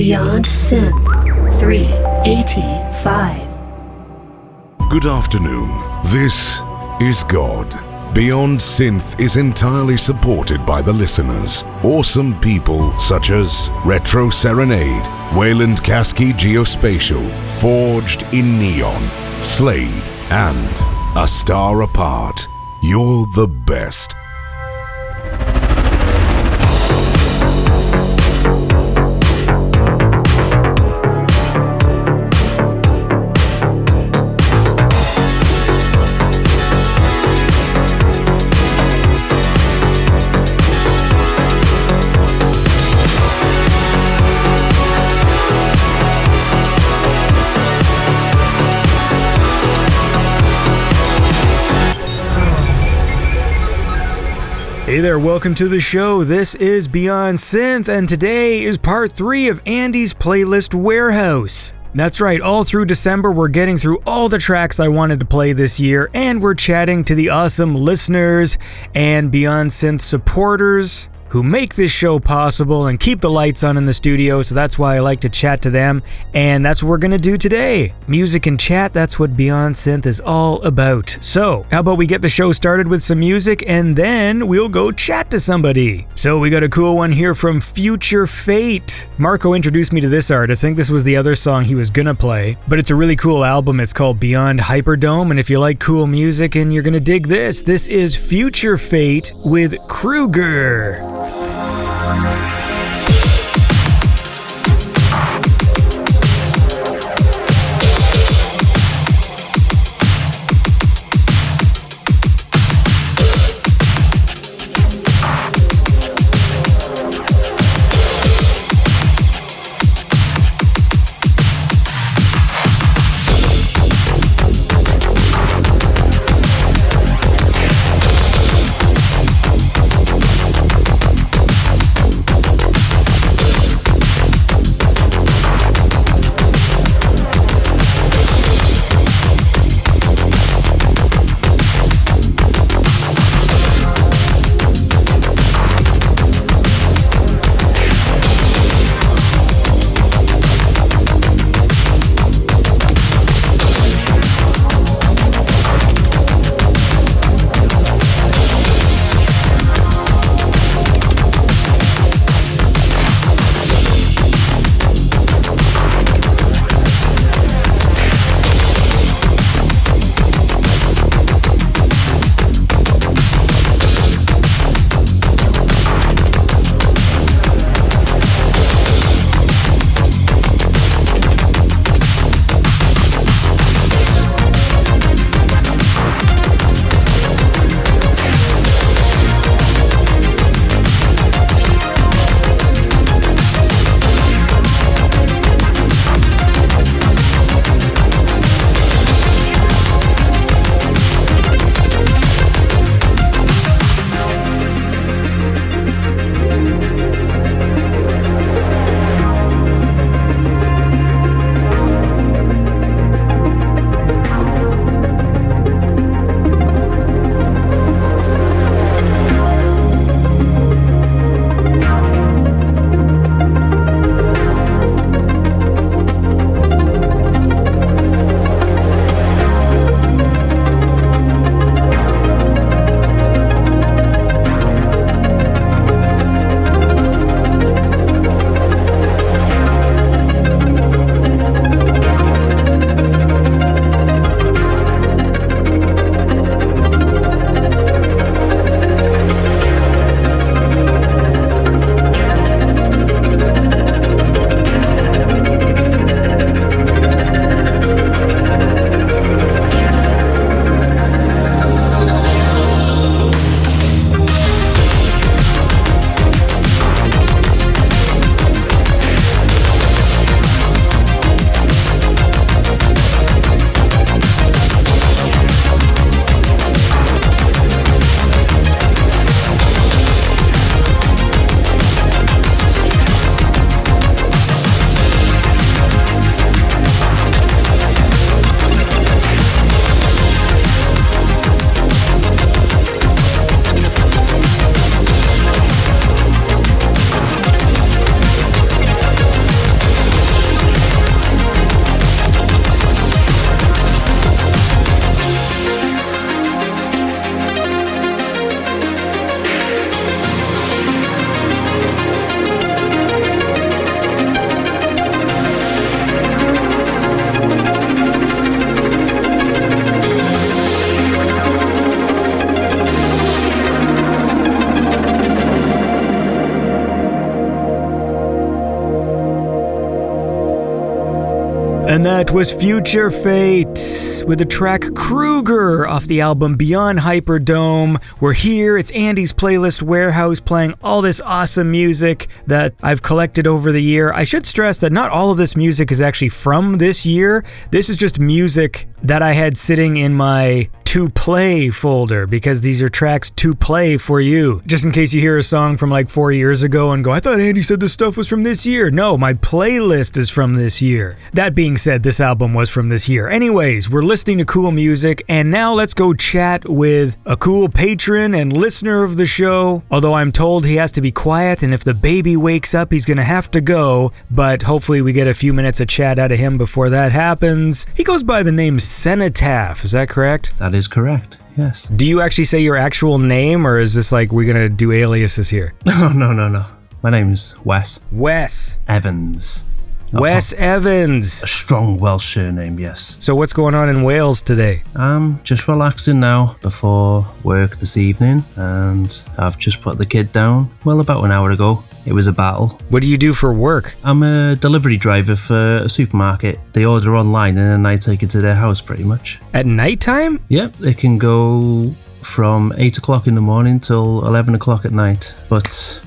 Beyond Synth 385. Good afternoon. This is God. Beyond Synth is entirely supported by the listeners. Awesome people such as Retro Serenade, Wayland Kasky Geospatial, Forged in Neon, Slade, and A Star Apart. You're the best. Hey there, welcome to the show. This is Beyond Synth, and today is part 3 of Andy's playlist warehouse. That's right, all through December we're getting through all the tracks I wanted to play this year, and we're chatting to the awesome listeners and Beyond Synth supporters who make this show possible and keep the lights on in the studio, so that's why I like to chat to them, and that's what we're gonna do today. Music and chat, that's what Beyond Synth is all about. So, how about we get the show started with some music, and then we'll go chat to somebody. So we got a cool one here from Future Fate. Marco introduced me to this artist. I think this was the other song he was gonna play, but it's a really cool album. It's called Beyond Hyperdome, and if you like cool music and you're gonna dig this is Future Fate with Kruger. And that was Future Fate with the track Kruger off the album Beyond Hyperdome. We're here, it's Andy's Playlist Warehouse playing all this awesome music that I've collected over the year. I should stress that not all of this music is actually from this year. This is just music that I had sitting in my to play folder because these are tracks to play for you. Just in case you hear a song from like 4 years ago and go, I thought Andy said this stuff was from this year. No, my playlist is from this year. That being said, this album was from this year. Anyways, we're listening to cool music, and now let's go chat with a cool patron and listener of the show. Although I'm told he has to be quiet, and if the baby wakes up, he's gonna have to go, but hopefully we get a few minutes of chat out of him before that happens. He goes by the name Cenotaff, is that correct? That is correct, yes. Do you actually say your actual name, or is this like we're gonna do aliases here? No. My name's Wes. Wes Evans. Wes Evans. A strong Welsh surname, yes. So what's going on in Wales today? I'm just relaxing now before work this evening, and I've just put the kid down, well, about an hour ago. It was a battle. What do you do for work? I'm a delivery driver for a supermarket. They order online and then I take it to their house pretty much. At nighttime? Yep, it can go from 8 o'clock in the morning till 11 o'clock at night. But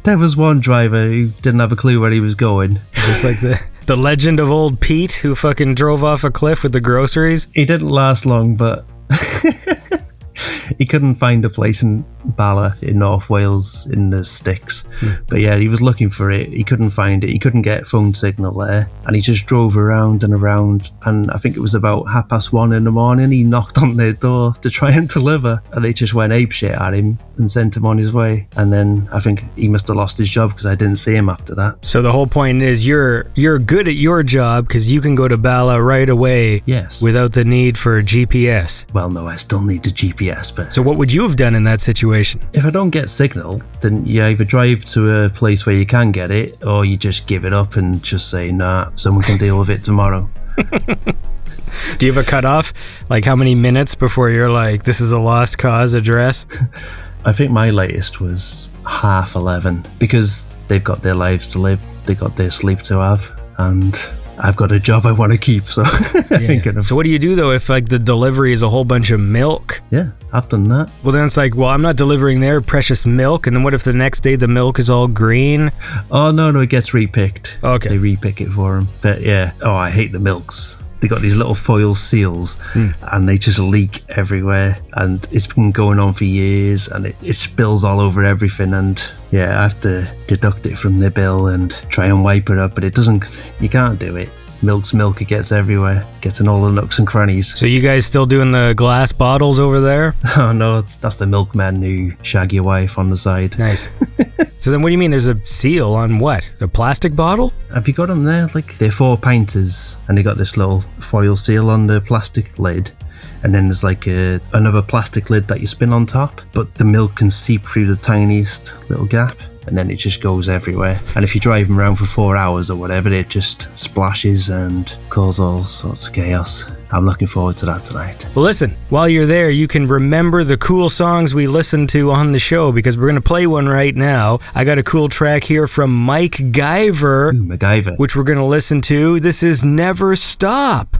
there was one driver who didn't have a clue where he was going. Just like the legend of old Pete who fucking drove off a cliff with the groceries? He didn't last long, but he couldn't find a place in Bala in North Wales in the sticks. But yeah, he was looking for it. He couldn't find it. He couldn't get phone signal there. And he just drove around and around. And I think it was about 1:30 in the morning. He knocked on their door to try and deliver. And they just went apeshit at him and sent him on his way. And then I think he must have lost his job because I didn't see him after that. So the whole point is you're good at your job because you can go to Bala right away. Yes. Without the need for GPS. Well, no, I still need the GPS. But so what would you have done in that situation? If I don't get signal, then you either drive to a place where you can get it, or you just give it up and just say, nah, someone can deal with it tomorrow. Do you have a cutoff? Like how many minutes before you're like, this is a lost cause address? I think my latest was 11:30 because they've got their lives to live, they got their sleep to have, and I've got a job I want to keep, so So what do you do though if like the delivery is a whole bunch of milk? Yeah, I've done that. Well, then it's like, well, I'm not delivering their precious milk, and then what if the next day the milk is all green? Oh, no, it gets repicked. Okay. They repick it for them. But yeah, I hate the milks. They got these little foil seals and they just leak everywhere, and it's been going on for years, and it spills all over everything, and yeah, I have to deduct it from the bill and try and wipe it up, but you can't do it. Milk's milk, it gets everywhere, gets in all the nooks and crannies. So you guys still doing the glass bottles over there? Oh no, that's the milkman who shag your wife on the side. Nice. So then what do you mean there's a seal on what? A plastic bottle? Have you got them there? Like, they're 4 pinters, and they got this little foil seal on the plastic lid. And then there's like another plastic lid that you spin on top, but the milk can seep through the tiniest little gap, and then it just goes everywhere. And if you drive them around for 4 hours or whatever, it just splashes and causes all sorts of chaos. I'm looking forward to that tonight. Well, listen, while you're there, you can remember the cool songs we listened to on the show, because we're going to play one right now. I got a cool track here from MikeGyver. Ooh, MikeGyver. Which we're going to listen to. This is Never Stop.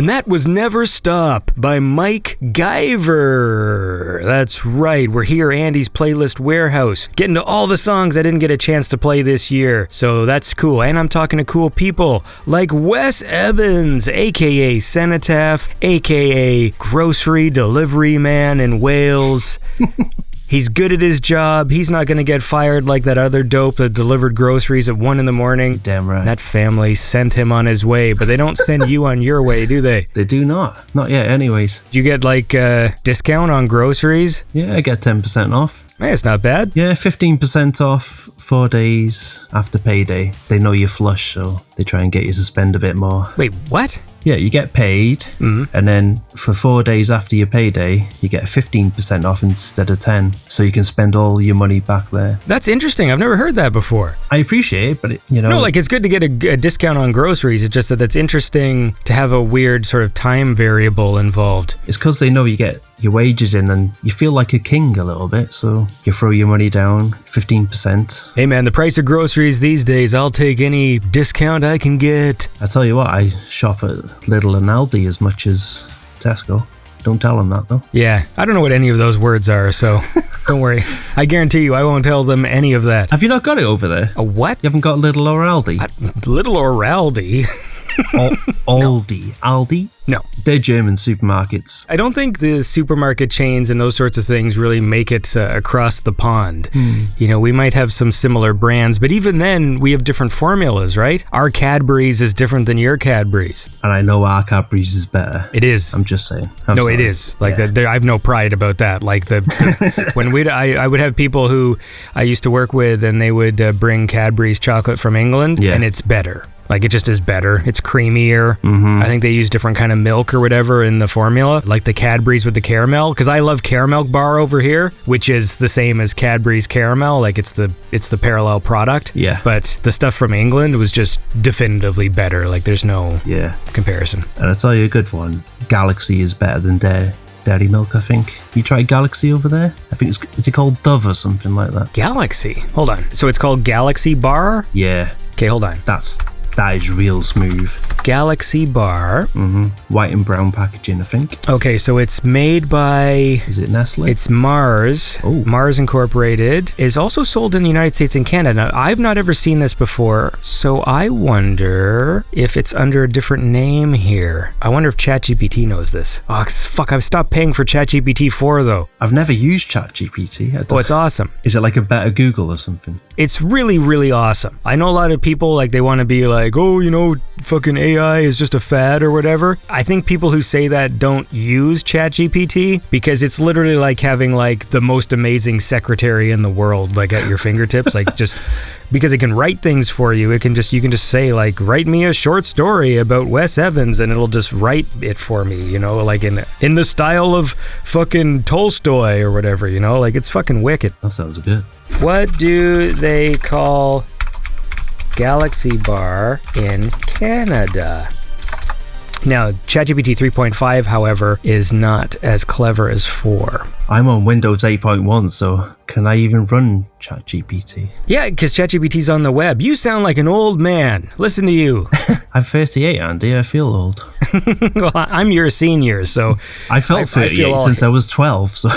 And that was Never Stop by MikeGyver. That's right, we're here, Andy's Playlist Warehouse, getting to all the songs I didn't get a chance to play this year. So that's cool. And I'm talking to cool people like Wes Evans, aka Cenotaff, aka Grocery Delivery Man in Wales. He's good at his job. He's not going to get fired like that other dope that delivered groceries at 1 a.m. Damn right. That family sent him on his way, but they don't send you on your way, do they? They do not. Not yet, anyways. Do you get like a discount on groceries? Yeah, I get 10% off. Hey, it's not bad. Yeah, 15% off 4 days after payday. They know you're flush, so they try and get you to spend a bit more. Wait, what? Yeah, you get paid, and then for 4 days after your payday, you get 15% off instead of 10, so you can spend all your money back there. That's interesting. I've never heard that before. I appreciate it, but No, like it's good to get a discount on groceries. It's just that that's interesting to have a weird sort of time variable involved. It's because they know you get your wages in and you feel like a king a little bit, so you throw your money down 15%. Hey man, the price of groceries these days, I'll take any discount I can get. I tell you what, I shop at Lidl and Aldi as much as Tesco. Don't tell them that though. Yeah, I don't know what any of those words are, so don't worry. I guarantee you I won't tell them any of that. Have you not got it over there? A what? You haven't got Lidl or Aldi? Lidl or Aldi? Aldi. Aldi? No. They're German supermarkets. I don't think the supermarket chains and those sorts of things really make it across the pond. You know, we might have some similar brands, but even then, we have different formulas, right? Our Cadbury's is different than your Cadbury's. And I know our Cadbury's is better. It is. I'm just saying. It is. Like, yeah. I have no pride about that. Like, when I would have people who I used to work with, and they would bring Cadbury's chocolate from England, and it's better. Like, it just is better. It's creamier. I think they use different kind of milk or whatever in the formula, like the Cadbury's with the caramel. Because I love caramel bar over here, which is the same as Cadbury's caramel. Like, it's the parallel product. Yeah. But the stuff from England was just definitively better. Like, there's no comparison. And I'll tell you a good one. Galaxy is better than Dairy Milk, I think. You tried Galaxy over there? I think is it called Dove or something like that? Galaxy? Hold on. So it's called Galaxy Bar? Yeah. Okay, hold on. That is real smooth. Galaxy Bar. White and brown packaging, I think. Okay, so it's made by... Is it Nestle? It's Mars. Oh. Mars Incorporated. Is also sold in the United States and Canada. Now, I've not ever seen this before, so I wonder if it's under a different name here. I wonder if ChatGPT knows this. Oh, fuck, I've stopped paying for ChatGPT 4, though. I've never used ChatGPT. Oh, it's awesome. Is it like a better Google or something? It's really, really awesome. I know a lot of people, like, they want to be like, oh, you know, fucking AI is just a fad or whatever. I think people who say that don't use ChatGPT because it's literally like having like the most amazing secretary in the world, like at your fingertips, like just because it can write things for you. You can just say like, write me a short story about Wes Evans, and it'll just write it for me, you know, like in the style of fucking Tolstoy or whatever, you know, like it's fucking wicked. That sounds good. What do they call Galaxy Bar in Canada? Now, ChatGPT 3.5, however, is not as clever as 4. I'm on Windows 8.1, so can I even run ChatGPT? Yeah, because ChatGPT's on the web. You sound like an old man. Listen to you. I'm 38, Andy. I feel old. Well, I'm your senior, so... I felt 38 since I was 12, so...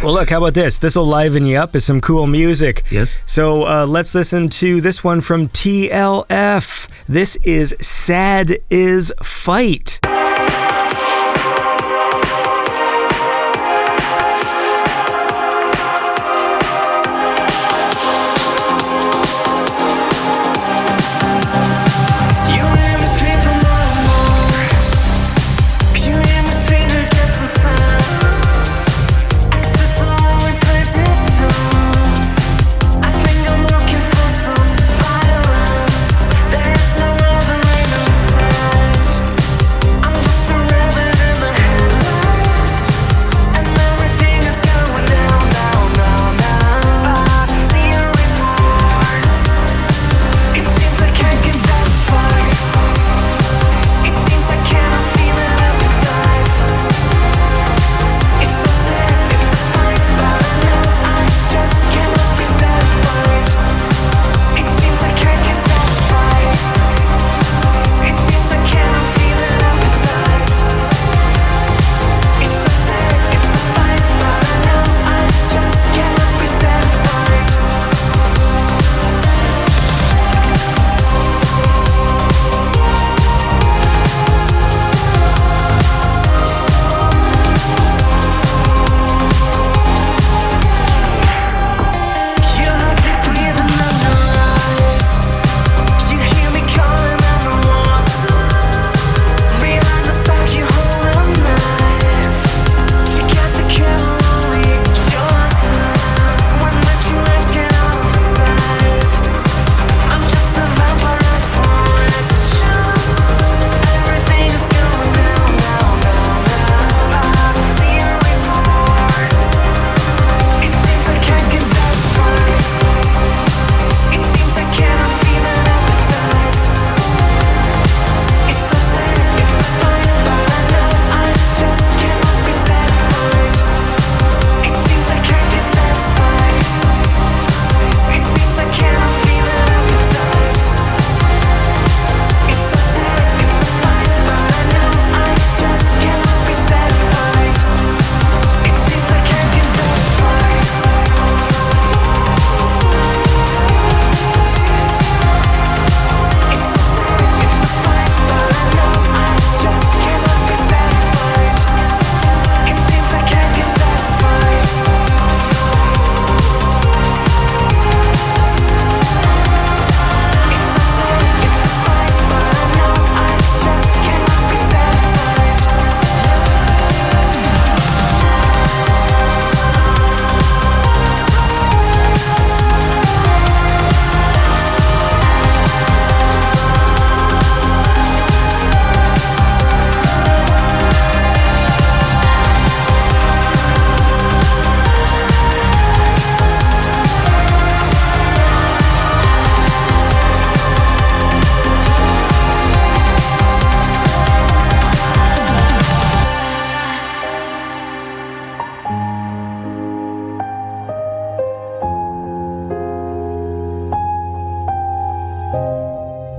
Well, look, how about this? This will liven you up with some cool music. Yes. So let's listen to this one from TLF. This is Sad Is Fight. I'm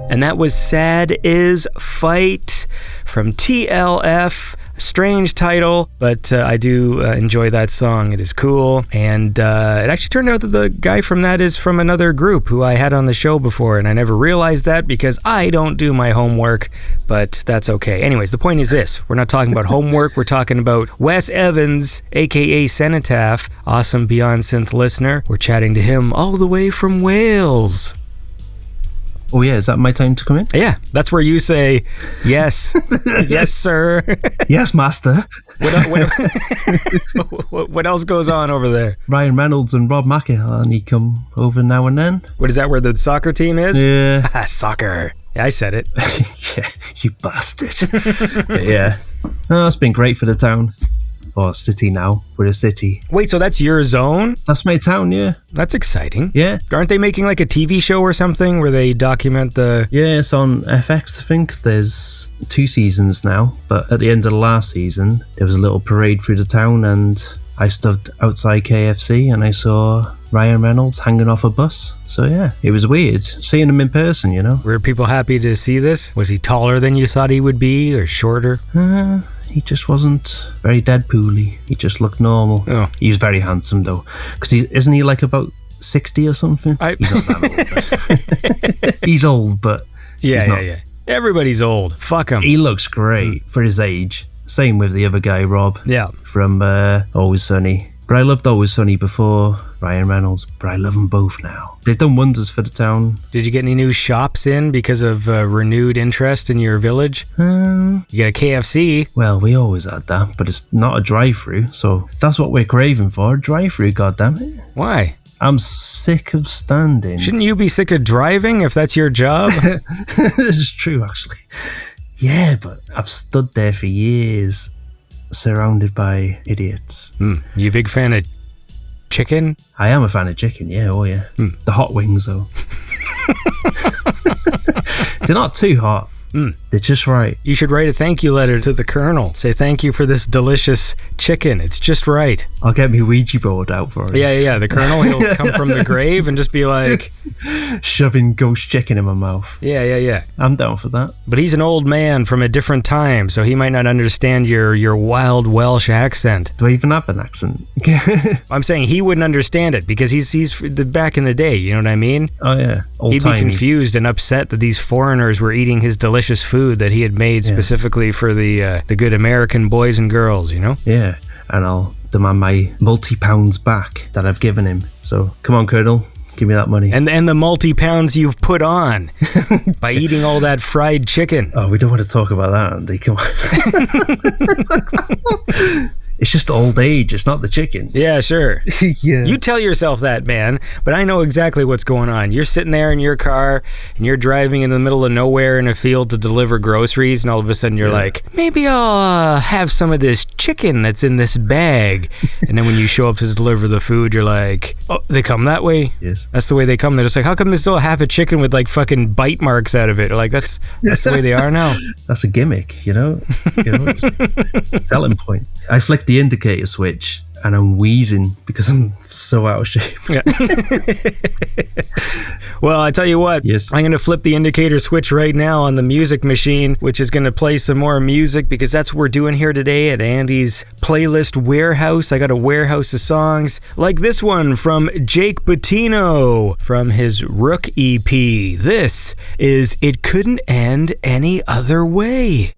And that was Sad Is Fight from TLF. Strange title, but I do enjoy that song. It is cool. And it actually turned out that the guy from that is from another group who I had on the show before, and I never realized that because I don't do my homework, but that's okay. Anyways, the point is this. We're not talking about homework. We're talking about Wes Evans, a.k.a. Cenotaff, awesome Beyond Synth listener. We're chatting to him all the way from Wales. Oh yeah, is that my time to come in? Yeah, that's where you say, yes, yes, sir. Yes, master. What else goes on over there? Ryan Reynolds and Rob McElhenney come over now and then. What is that, where the soccer team is? Yeah. Soccer. Yeah, I said it. Yeah, you bastard. But yeah. Oh, it's been great for the town. Or city now. We're a city. Wait, so that's your zone? That's my town, yeah. That's exciting. Yeah. Aren't they making like a TV show or something where they document the... Yeah, it's on FX, I think. There's 2 seasons now. But at the end of the last season, there was a little parade through the town and I stood outside KFC and I saw Ryan Reynolds hanging off a bus. So yeah, it was weird seeing him in person, you know. Were people happy to see this? Was he taller than you thought he would be or shorter? He just wasn't very Deadpool-y. He just looked normal. Oh. He was very handsome though. Because isn't he like about 60 or something? He's not that old. But he's old, but yeah. Everybody's old. Fuck him. He looks great for his age. Same with the other guy, Rob. Yeah. From Always Sunny. But I loved Always Sunny before Ryan Reynolds, but I love them both now. They've done wonders for the town. Did you get any new shops in because of renewed interest in your village? You got a KFC. Well, we always had that, but it's not a drive-through, so that's what we're craving for, a drive-through, goddammit. Why? I'm sick of standing. Shouldn't you be sick of driving if that's your job? It's true, actually. Yeah, but I've stood there for years, surrounded by idiots. You a big fan of chicken? I am a fan of chicken, yeah, oh yeah. The hot wings, though. They're not too hot. They're just right. You should write a thank you letter to the Colonel. Say thank you for this delicious chicken. It's just right. I'll get my Ouija board out for it. Yeah. The Colonel, he'll come from the grave and just be like... shoving ghost chicken in my mouth. Yeah. I'm down for that. But he's an old man from a different time, so he might not understand your wild Welsh accent. Do I even have an accent? I'm saying he wouldn't understand it because he's back in the day, you know what I mean? Oh yeah, He'd be confused and upset that these foreigners were eating his delicious food that he had made specifically for the good American boys and girls, you know? Yeah, and I'll demand my multi-pounds back that I've given him. So come on, Colonel. Give me that money. And the multi-pounds you've put on by eating all that fried chicken. Oh, we don't want to talk about that, Andy. Come on. It's just old age. It's not the chicken. Yeah, sure. Yeah. You tell yourself that, man. But I know exactly what's going on. You're sitting there in your car and you're driving in the middle of nowhere in a field to deliver groceries, and all of a sudden you're like, maybe I'll have some of this chicken that's in this bag. And then when you show up to deliver the food, you're like, oh, they come that way? Yes. That's the way they come. They're just like, how come there's still half a chicken with like fucking bite marks out of it? Like, that's the way they are now. That's a gimmick, you know? It's a selling point. I flicked the indicator switch and I'm wheezing because I'm so out of shape. Yeah. Well, I tell you what, yes. I'm going to flip the indicator switch right now on the music machine, which is going to play some more music because that's what we're doing here today at Andy's playlist warehouse. I got a warehouse of songs like this one from Jake Butineau from his Rook EP. This is It Couldn't End Any Other Way.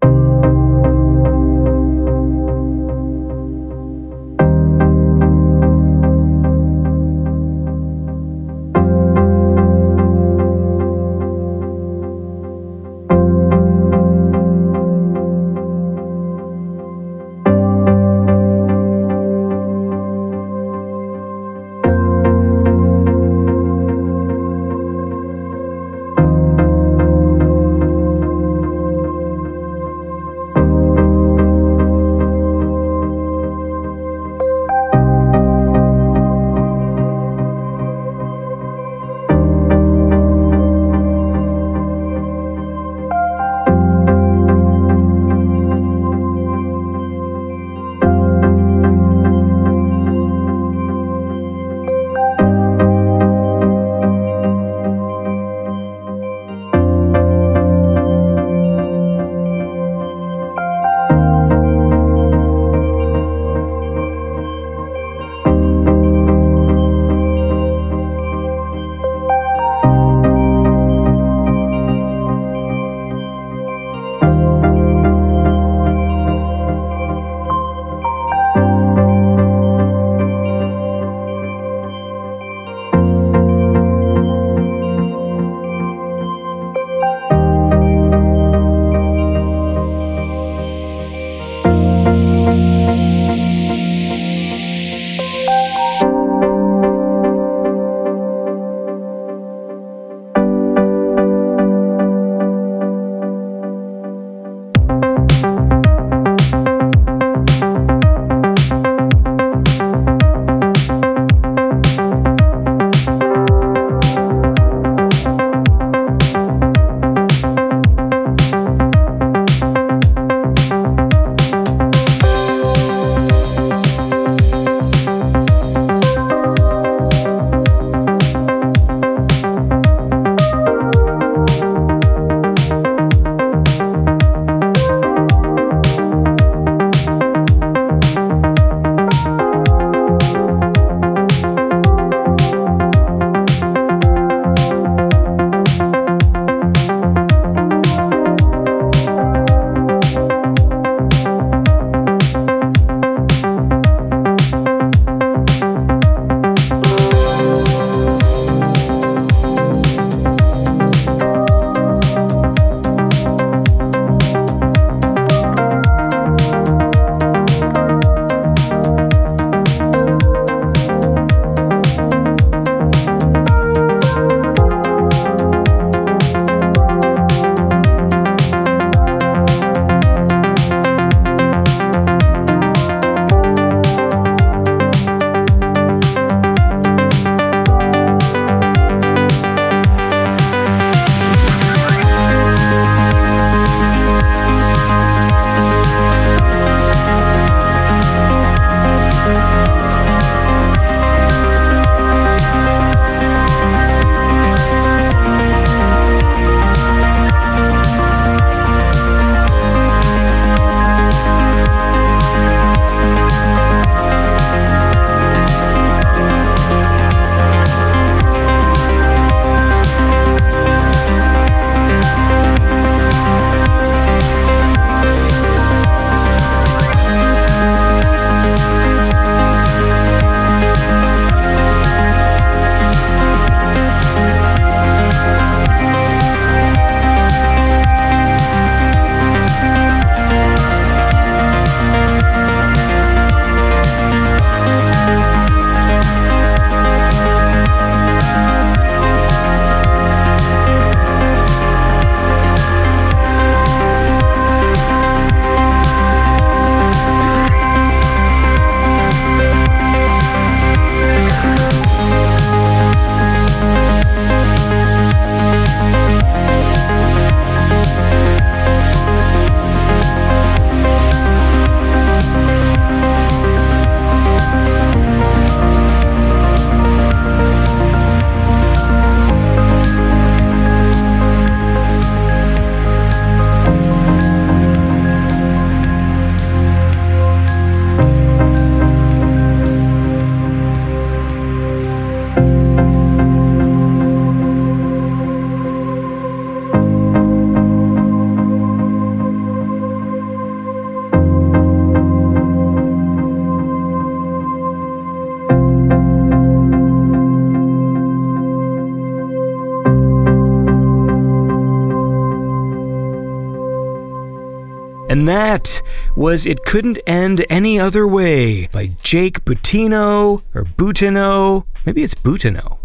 And that was It Couldn't End Any Other Way by Jake Butineau, or Butineau. Maybe it's Butineau.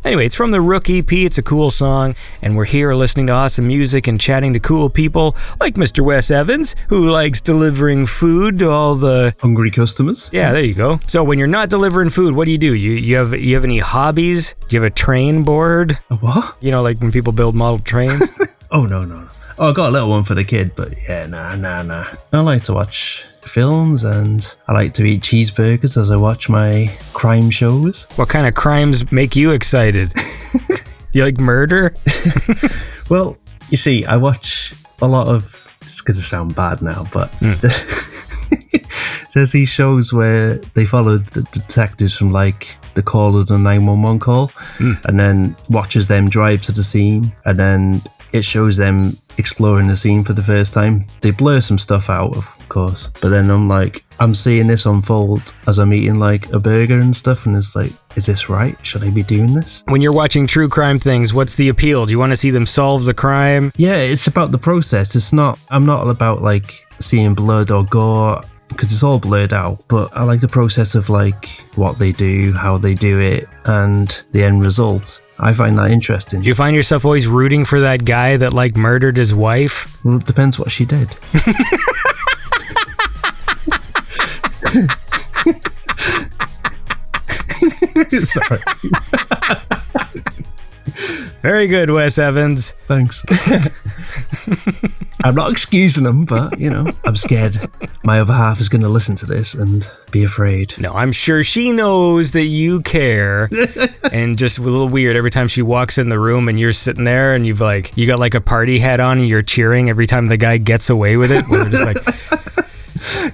Anyway, it's from the Rook EP. It's a cool song, and we're here listening to awesome music and chatting to cool people like Mr. Wes Evans, who likes delivering food to all the hungry customers. Yeah, there you go. So when you're not delivering food, what do? You have any hobbies? Do you have a train board? A what? You know, like when people build model trains? Oh, no. Oh, I got a little one for the kid, but yeah, nah. I like to watch films, and I like to eat cheeseburgers as I watch my crime shows. What kind of crimes make you excited? You like murder? Well, you see, I watch a lot of... This is going to sound bad now, but... There's these shows where they follow the detectives from, like, the call of the 911 call, and then watches them drive to the scene, and then it shows them exploring the scene for the first time. They blur some stuff out, of course, but then I'm seeing this unfold as I'm eating like a burger and stuff, and it's like, is this right? Should I be doing this? When you're watching true crime things, what's the appeal? Do you want to see them solve the crime? Yeah, it's about the process. I'm not about like seeing blood or gore, because it's all blurred out, but I like the process of like what they do, how they do it, and the end result. I find that interesting. Do you find yourself always rooting for that guy that like murdered his wife? Well, it depends what she did. Sorry. Very good, Wes Evans. Thanks. I'm not excusing him, but, you know, I'm scared my other half is going to listen to this and be afraid. No, I'm sure she knows that you care. And just a little weird every time she walks in the room and you're sitting there and you got like a party hat on and you're cheering every time the guy gets away with it. We're just like...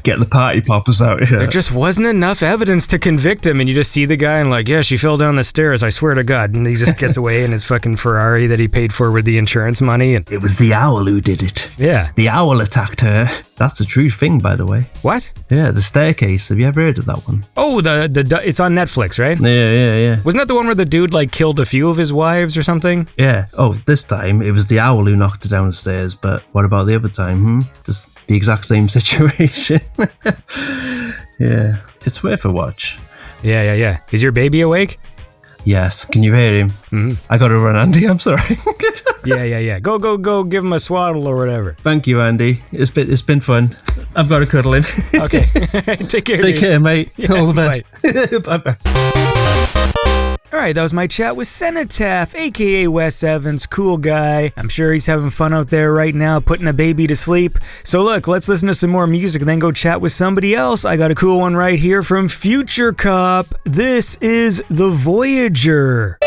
Get the party poppers out here. There just wasn't enough evidence to convict him, and you just see the guy and like, yeah, she fell down the stairs, I swear to God. And he just gets away in his fucking Ferrari that he paid for with the insurance money. And it was the owl who did it. Yeah. The owl attacked her. That's a true thing, by the way. What? Yeah, the staircase. Have you ever heard of that one? Oh, it's on Netflix, right? Yeah. Wasn't that the one where the dude like killed a few of his wives or something? Yeah. Oh, this time it was the owl who knocked her down the stairs, but what about the other time? Just the exact same situation. Yeah, it's worth a watch. Yeah. Is your baby awake? Yes. Can you hear him? Mm-hmm. I gotta run, Andy. I'm sorry. Yeah. Go. Give him a swaddle or whatever. Thank you, Andy. It's been fun. I've got to cuddle him. Okay. Take care. Take care, mate. Yeah, all the best. Bye. All right, that was my chat with Cenotaff, aka Wes Evans, cool guy. I'm sure he's having fun out there right now, putting a baby to sleep. So look, let's listen to some more music and then go chat with somebody else. I got a cool one right here from Futurecop. This is The Voyager.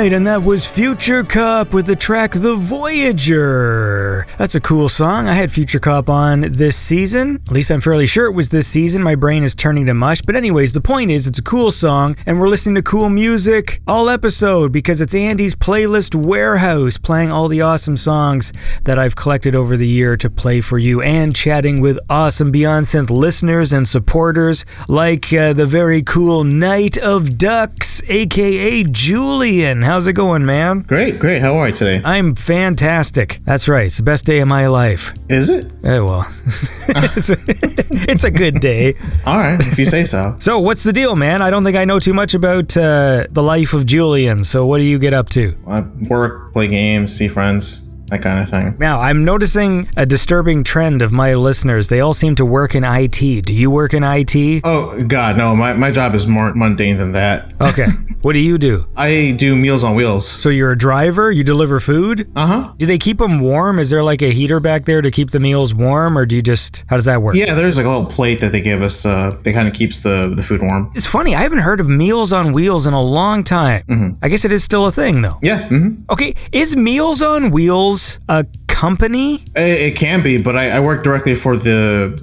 right, and that was Futurecop with the track The Voyager. That's a cool song. I had Futurecop on this season. At least I'm fairly sure it was this season. My brain is turning to mush. But anyways, the point is it's a cool song, and we're listening to cool music all episode because it's Andy's playlist warehouse, playing all the awesome songs that I've collected over the year to play for you, and chatting with awesome Beyond Synth listeners and supporters like the very cool Knight of Ducks, aka Julian. How's it going, man? Great. How are you today? I'm fantastic. That's right. It's the best day of my life. Is it? Well, it's a good day. All right, if you say so. So what's the deal, man? I don't think I know too much about the life of Julian. So what do you get up to? I work, play games, see friends, that kind of thing. Now, I'm noticing a disturbing trend of my listeners. They all seem to work in IT. Do you work in IT? Oh, God, no. My job is more mundane than that. Okay. What do you do? I do Meals on Wheels. So you're a driver? You deliver food? Uh-huh. Do they keep them warm? Is there like a heater back there to keep the meals warm? Or do you just... How does that work? Yeah, there's like a little plate that they give us. That kind of keeps the food warm. It's funny. I haven't heard of Meals on Wheels in a long time. Mm-hmm. I guess it is still a thing, though. Yeah. Mm-hmm. Okay. Is Meals on Wheels a company? It can be, but I work directly for the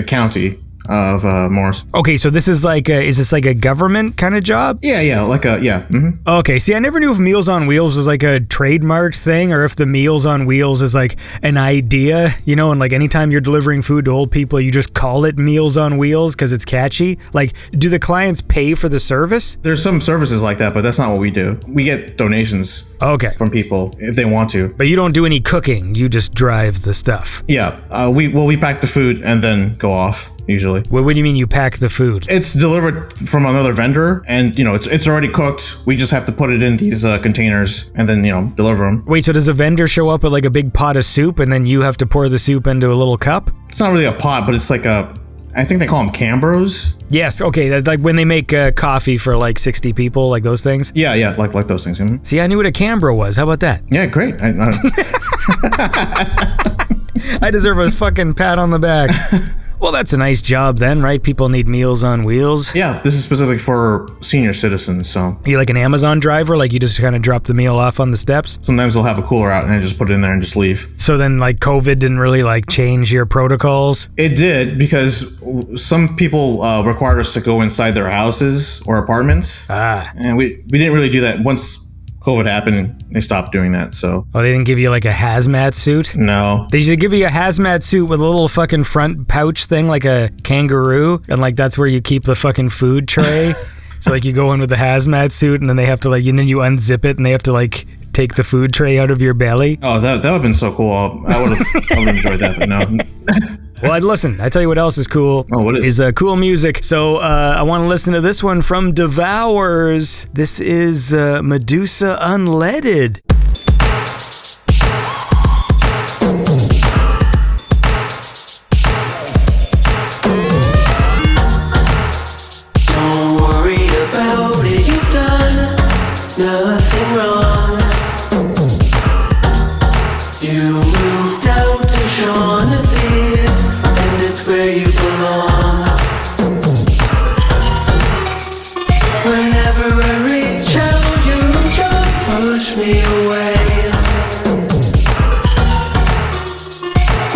county of Morris. Okay, so this is like is this like a government kind of job? Yeah, mm-hmm. Okay, see, I never knew if Meals on Wheels was like a trademarked thing or if the Meals on Wheels is like an idea, you know, and like anytime you're delivering food to old people, you just call it Meals on Wheels because it's catchy. Like, do the clients pay for the service? There's some services like that, but that's not what we do. We get donations. Okay. From people if they want to. But you don't do any cooking, you just drive the stuff. Yeah, we pack the food and then go off. Usually. What do you mean you pack the food? It's delivered from another vendor, and it's already cooked. We just have to put it in these containers and then deliver them. Wait, so does a vendor show up with like a big pot of soup and then you have to pour the soup into a little cup? It's not really a pot, but it's like I think they call them Catbaux. Yes, okay, that's like when they make coffee for like 60 people, like those things? Yeah, like those things. Mm-hmm. See, I knew what a Catbaux was. How about that? Yeah, great. I deserve a fucking pat on the back. Well, that's a nice job then, right? People need Meals on Wheels. Yeah, this is specific for senior citizens, so. You like an Amazon driver? Like you just kind of drop the meal off on the steps? Sometimes they'll have a cooler out and I just put it in there and just leave. So then like COVID didn't really like change your protocols? It did, because some people required us to go inside their houses or apartments. And we didn't really do that. Once COVID happened, they stopped doing that, so. Oh, they didn't give you like a hazmat suit? No. They should give you a hazmat suit with a little fucking front pouch thing like a kangaroo, and like that's where you keep the fucking food tray. So like you go in with the hazmat suit and then they have to like, and then you unzip it and they have to like take the food tray out of your belly. Oh, that would have been so cool. I would have enjoyed that, but no. Well, listen, I tell you what else is cool. Oh, what is? Is cool music. So I want to listen to this one from Devours. This is Medusa Unleaded. Don't worry about it, you've done nothing wrong. You moved out to Shaughnessy, and it's where you belong. Whenever I reach out, you just push me away.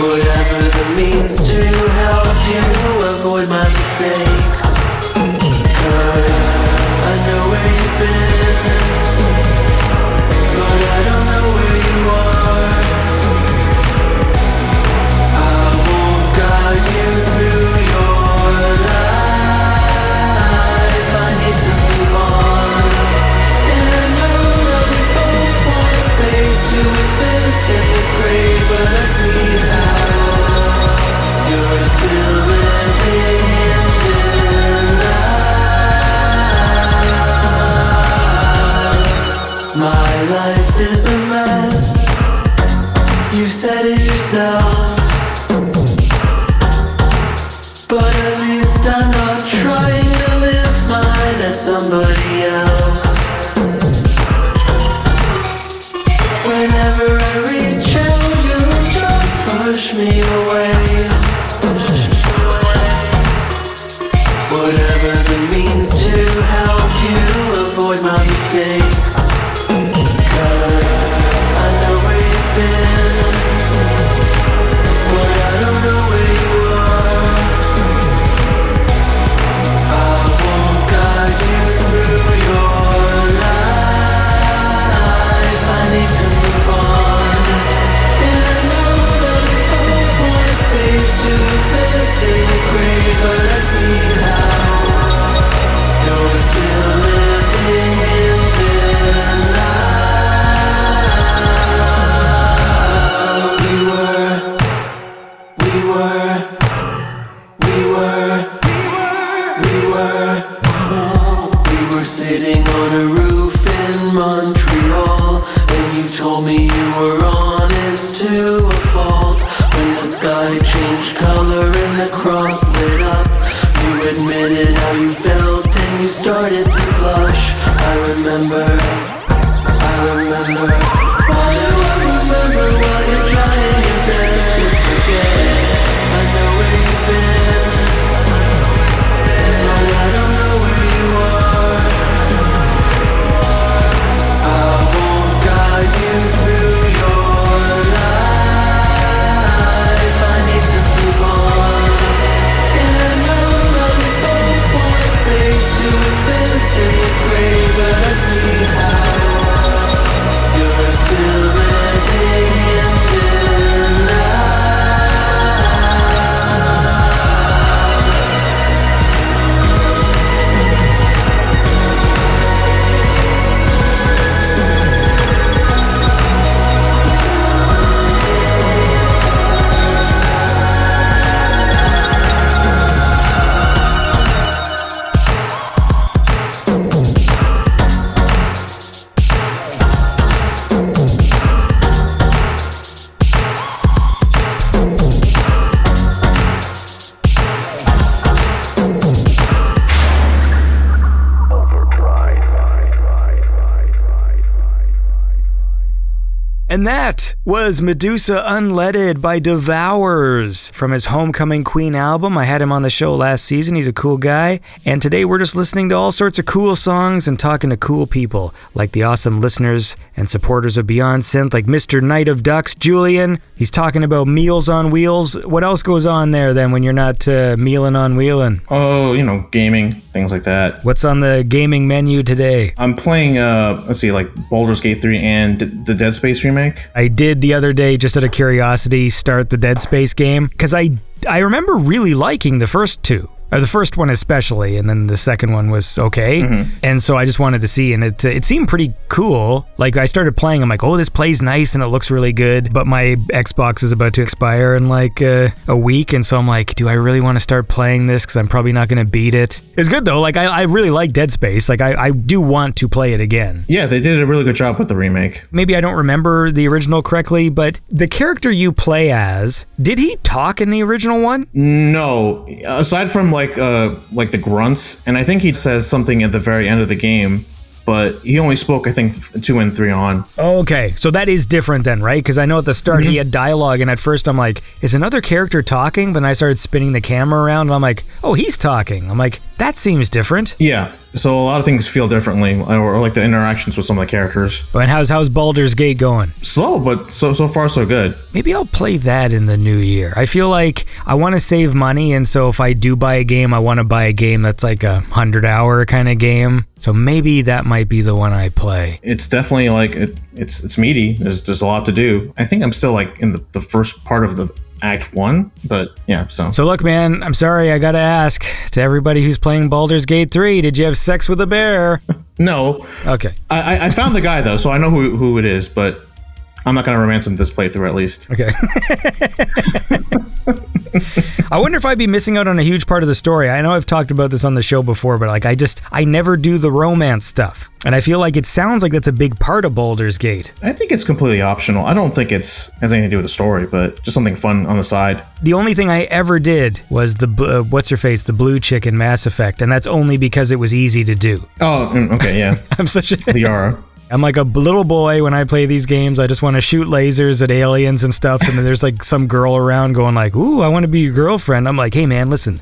Whatever the means to help you avoid my mistakes. 'Cause I know where you've been, but I don't know where you are. I won't guide you through your life. I need to move on. And I know that we both want space to exist in the gray, but I see how you're still living in denial. My life is a mess. You said it yourself. But at least I'm not trying to live mine as somebody else. Whenever I reach out, you just push me away. Whatever the means to help you avoid my mistakes. cross lit up. You admitted how you felt and you started to blush. I remember. Why do I remember while you're trying your best to forget? I know where you've been, but I don't know where you are. I won't guide you through your life. I need to move on, and I know that we both want space to exist in the gray, but I see how you're still living in denial. And that was Medusa Unleaded by Devours from his Homecoming Queen album. I had him on the show last season. He's a cool guy. And today we're just listening to all sorts of cool songs and talking to cool people, like the awesome listeners and supporters of Beyond Synth, like Mr. Knight of Ducks, Julian. He's talking about Meals on Wheels. What else goes on there then when you're not mealing on wheeling? Oh, gaming, things like that. What's on the gaming menu today? I'm playing, like Baldur's Gate 3 and the Dead Space remake. I did the other day, just out of curiosity, start the Dead Space game, because I remember really liking the first two. Or the first one especially, and then the second one was okay. Mm-hmm. And so I just wanted to see, and it seemed pretty cool. Like, I started playing, I'm like, oh, this plays nice and it looks really good, but my Xbox is about to expire in like a week, and so I'm like, do I really want to start playing this? Because I'm probably not going to beat it. It's good though, like I really like Dead Space. Like I do want to play it again. Yeah, they did a really good job with the remake. Maybe I don't remember the original correctly, but the character you play as, did he talk in the original one? No, aside from like the grunts, and I think he says something at the very end of the game, but he only spoke, I think, 2 and 3 on. Okay, so that is different then, right? Because I know at the start he had dialogue, and at first I'm like, is another character talking? But then I started spinning the camera around, and I'm like, oh, he's talking. I'm like, that seems different. Yeah, so a lot of things feel differently, or like the interactions with some of the characters. And how's Baldur's Gate going? Slow, but so far so good. Maybe I'll play that in the new year. I feel like I want to save money, and so if I do buy a game, I want to buy a game that's like a 100-hour kind of game. So maybe that might be the one I play. It's definitely like it's meaty. There's a lot to do. I think I'm still like in the first part of the Act 1, but yeah, so look, man, I'm sorry, I gotta ask to everybody who's playing Baldur's Gate 3, did you have sex with a bear? No. Okay. I found the guy though, so I know who it is, but I'm not gonna romance him this playthrough at least. Okay. I wonder if I'd be missing out on a huge part of the story. I know I've talked about this on the show before, but like I never do the romance stuff. And I feel like it sounds like that's a big part of Baldur's Gate. I think it's completely optional. I don't think has anything to do with the story, but just something fun on the side. The only thing I ever did was the what's-her-face, the blue chick in Mass Effect, and that's only because it was easy to do. Oh, okay, yeah. I'm such a... Liara. I'm like a little boy when I play these games. I just want to shoot lasers at aliens and stuff, and then there's like some girl around going like, ooh, I want to be your girlfriend. I'm like, hey man, listen,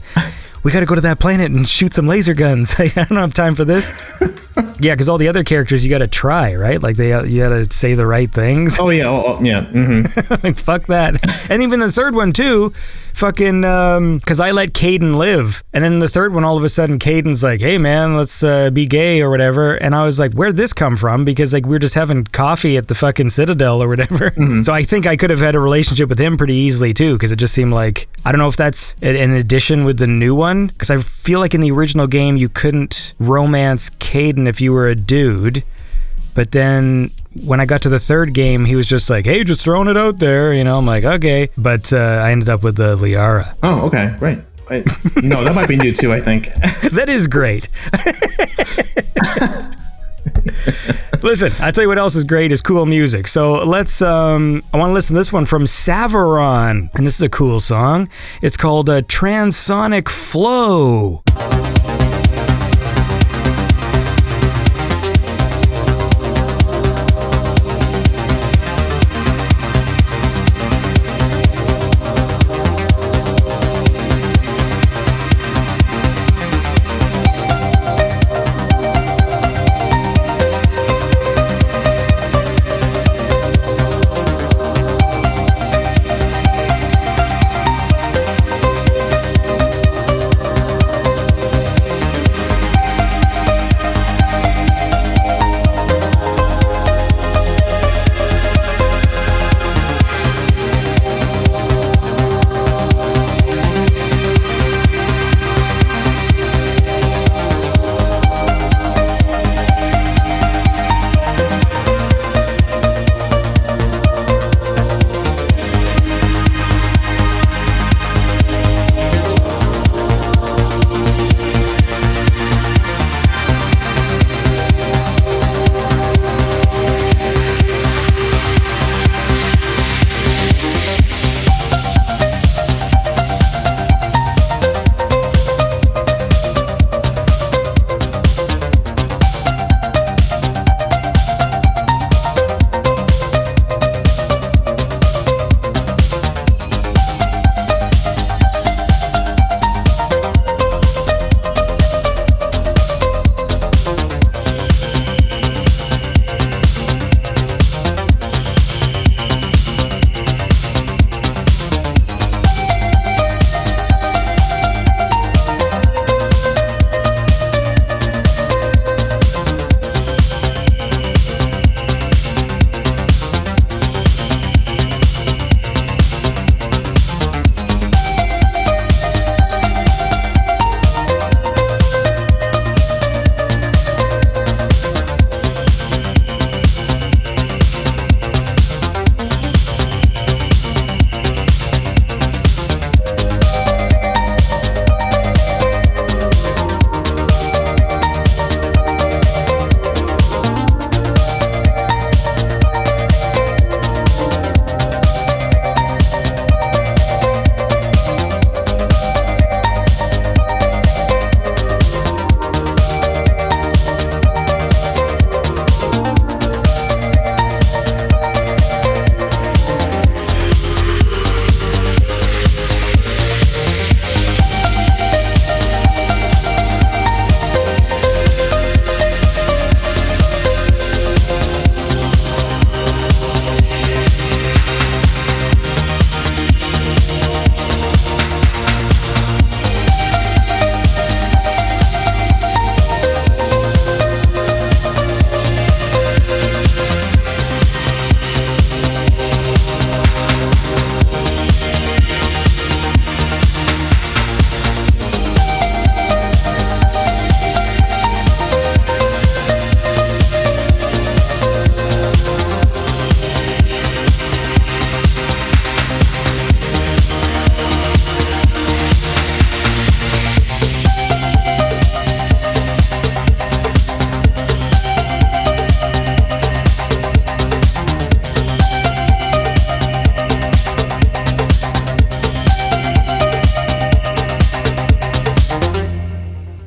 we got to go to that planet and shoot some laser guns. I don't have time for this. Yeah, because all the other characters you got to try, right? Like you got to say the right things. Oh yeah, yeah. Mm-hmm. Like fuck that. And even the third one too, fucking, because I let Caden live, and then the third one, all of a sudden, Caden's like, hey man, let's be gay or whatever, and I was like, where'd this come from? Because like we're just having coffee at the fucking Citadel or whatever. Mm-hmm. So I think I could have had a relationship with him pretty easily too, because it just seemed like, I don't know if that's an addition with the new one, because I feel like in the original game you couldn't romance Caden if you were a dude, but then when I got to the third game, he was just like, hey, just throwing it out there, I'm like, okay, but I ended up with the Liara. Oh, okay, right. No, that might be new too, I think. That is great. Listen, I'll tell you what else is great is cool music. So let's, I want to listen to this one from Savaron. And this is a cool song. It's called Transonic Flow.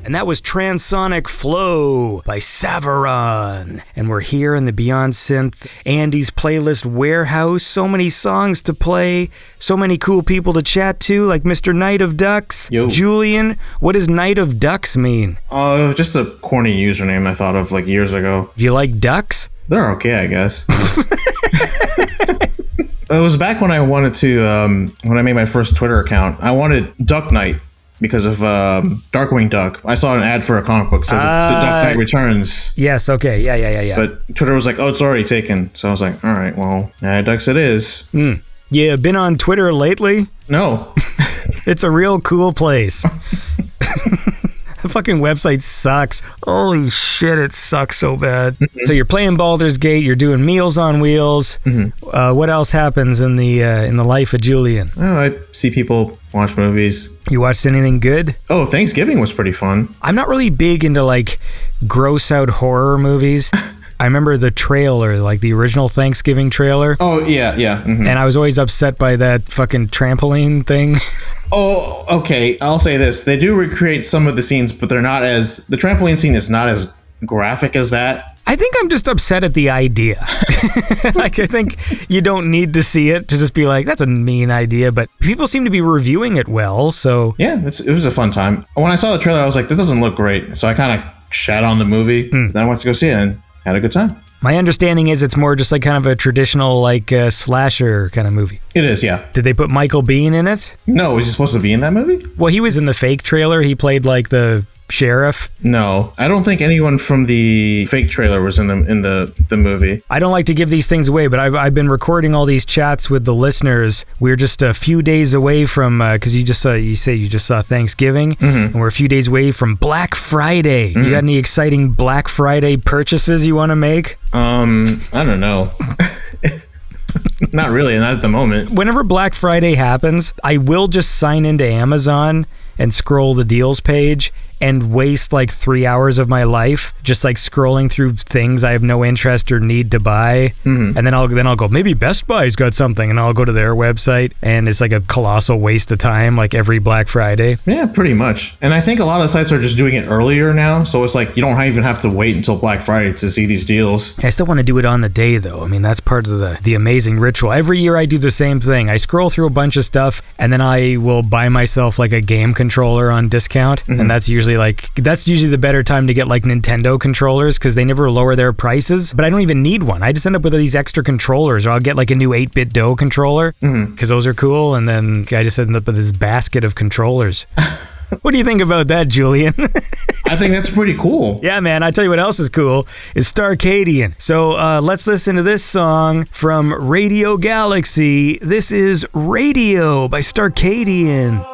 And that was Transonic Flow by Savaron. And we're here in the Beyond Synth Andy's playlist warehouse. So many songs to play, so many cool people to chat to, like Mr. Knight of Ducks. Yo. Julian, what does Knight of Ducks mean? Just a corny username I thought of like years ago. Do you like ducks? They're okay, I guess. It was back when I wanted to, when I made my first Twitter account, I wanted Duck Knight because of Darkwing Duck. I saw an ad for a comic book that says The Duck Knight Returns. Yes, okay, yeah. But Twitter was like, oh, it's already taken. So I was like, all right, well, Ducks it is. Yeah, been on Twitter lately? No. It's a real cool place. The fucking website sucks. Holy shit, it sucks so bad. So you're playing Baldur's Gate, you're doing Meals on Wheels. What else happens in the life of Julian? Oh, I see people watch movies. You watched anything good? Oh, Thanksgiving was pretty fun. I'm not really big into like gross out horror movies. I remember the trailer, like the original Thanksgiving trailer. Oh, yeah. And I was always upset by that fucking trampoline thing. Oh, okay. I'll say this. They do recreate some of the scenes, but the trampoline scene is not as graphic as that. I think I'm just upset at the idea. Like, I think you don't need to see it to just be like, that's a mean idea, but people seem to be reviewing it well, so... Yeah, it was a fun time. When I saw the trailer, I was like, this doesn't look great. So I kind of shat on the movie. Then I went to go see it and had a good time. My understanding is it's more just like kind of a traditional like slasher kind of movie. It is, yeah. Did they put Michael Biehn in it? No, was he supposed to be in that movie? Well, he was in the fake trailer. He played like the sheriff. No, I don't think anyone from the fake trailer was in the movie. I don't like to give these things away, but I've been recording all these chats with the listeners. We're just a few days away from because you say you just saw Thanksgiving, and we're a few days away from Black Friday. You got any exciting Black Friday purchases you want to make? I don't know. Not really, not at the moment. Whenever Black Friday happens, I will just sign into Amazon and scroll the deals page and waste like 3 hours of my life just like scrolling through things I have no interest or need to buy. And then I'll go, maybe Best Buy's got something, and I'll go to their website, and it's like a colossal waste of time like every Black Friday. Yeah, pretty much. And I think a lot of sites are just doing it earlier now, so it's like you don't even have to wait until Black Friday to see these deals. I still want to do it on the day though. I mean, that's part of the amazing ritual. Every year I do the same thing. I scroll through a bunch of stuff, and then I will buy myself like a game controller on discount, and that's usually the better time to get like Nintendo controllers because they never lower their prices, but I don't even need one. I just end up with these extra controllers, or I'll get like a new 8-bit Do controller because those are cool, and then I just end up with this basket of controllers. What do you think about that, Julian? I think that's pretty cool. Yeah, man. I tell you what else is cool is Starcadian. So let's listen to this song from Radio Galaxy. This is Radio by Starcadian.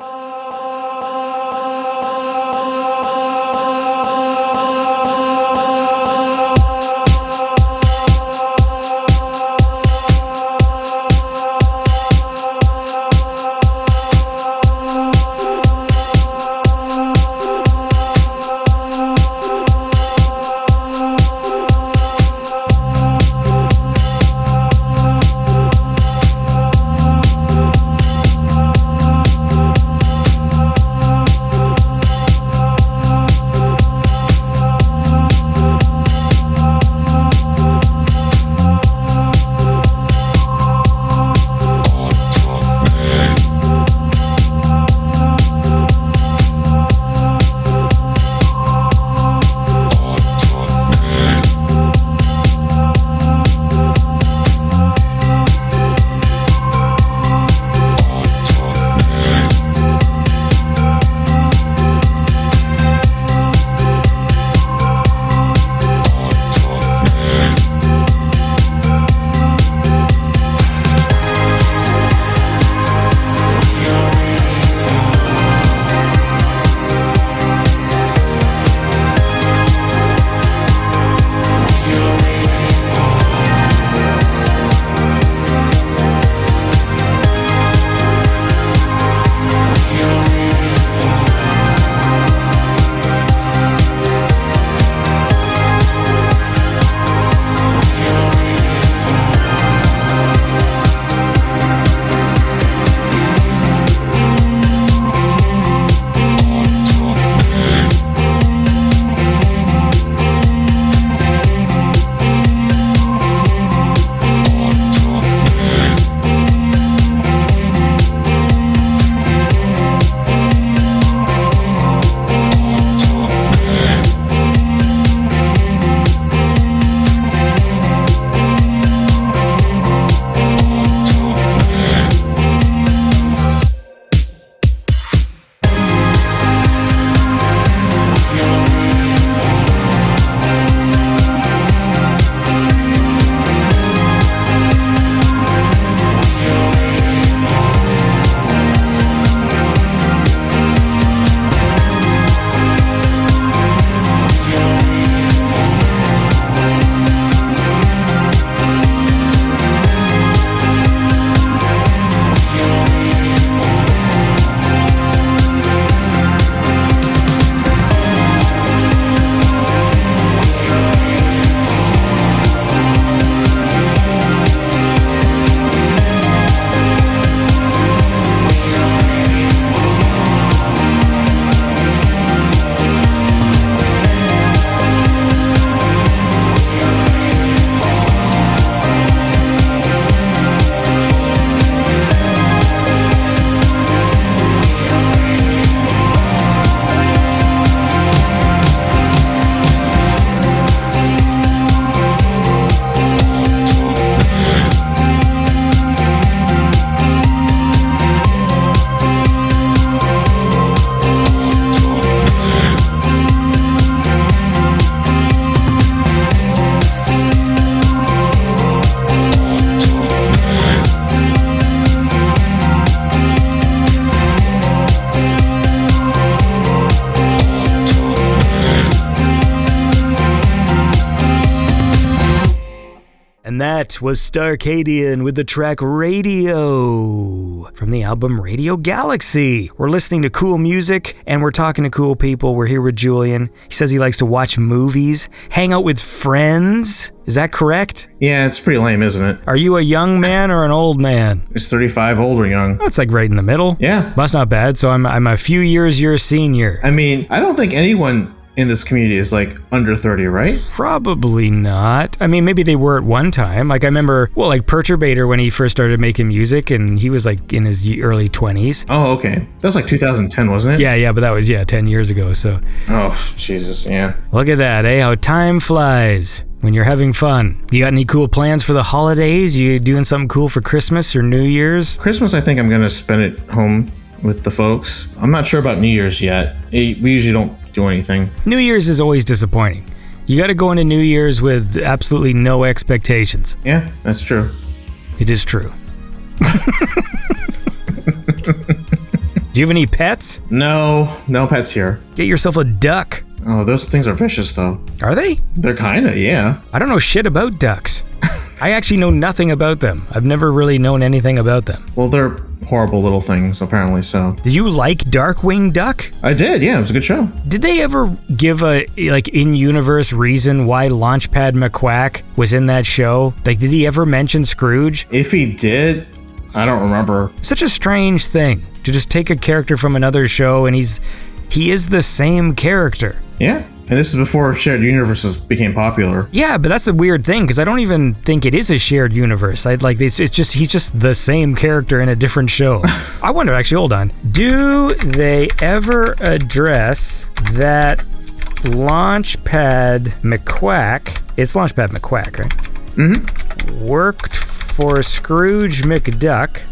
that was Starcadian with the track Radio from the album Radio Galaxy. We're listening to cool music and we're talking to cool people. We're here with Julian. He says he likes to watch movies, hang out with friends. Is that correct? Yeah, it's pretty lame, isn't it? Are you a young man or an old man? It's 35, old or young. Oh, it's like right in the middle. Yeah. That's not bad. So I'm a few years your senior. I mean, I don't think anyone in this community is like under 30, right? Probably not. I mean, maybe they were at one time. Like I remember, like Perturbator when he first started making music and he was like in his early 20s. Oh, okay. That was like 2010, wasn't it? Yeah, but that was, 10 years ago. So. Oh, Jesus, yeah. Look at that, how time flies when you're having fun. You got any cool plans for the holidays? You doing something cool for Christmas or New Year's? Christmas, I think I'm going to spend it home with the folks. I'm not sure about New Year's yet. We usually don't do anything. New Year's is always disappointing. You got to go into New Year's with absolutely no expectations. Yeah, that's true. It is true. Do you have any pets? No pets here. Get yourself a duck. Oh, those things are vicious, though. Are they? They're kinda, yeah. I don't know shit about ducks. I actually know nothing about them. I've never really known anything about them. Well, they're horrible little things, apparently, so. Did you like Darkwing Duck? I did, yeah, it was a good show. Did they ever give a, in-universe reason why Launchpad McQuack was in that show? Like, did he ever mention Scrooge? If he did, I don't remember. Such a strange thing, to just take a character from another show and he is the same character. Yeah. And this is before shared universes became popular. Yeah, but that's the weird thing because I don't even think it is a shared universe. He's just the same character in a different show. I wonder, actually, hold on. Do they ever address that Launchpad McQuack? It's Launchpad McQuack, right? Mm-hmm. Worked for Scrooge McDuck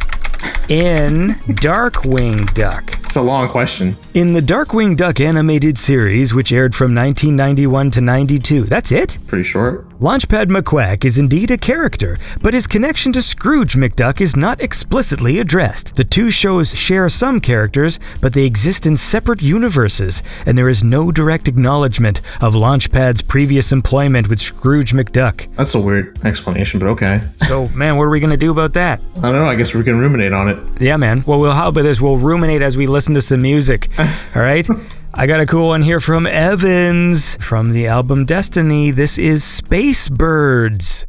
in Darkwing Duck. It's a long question. In the Darkwing Duck animated series, which aired from 1991 to 92. That's it? Pretty short. Launchpad McQuack is indeed a character, but his connection to Scrooge McDuck is not explicitly addressed. The two shows share some characters, but they exist in separate universes, and there is no direct acknowledgement of Launchpad's previous employment with Scrooge McDuck. That's a weird explanation, but okay. So, man, what are we going to do about that? I don't know, I guess we can ruminate on it. Yeah, man. Well, how about this? We'll ruminate as we listen to some music. All right? I got a cool one here from Evans from the album Destiny. This is Spacebirds.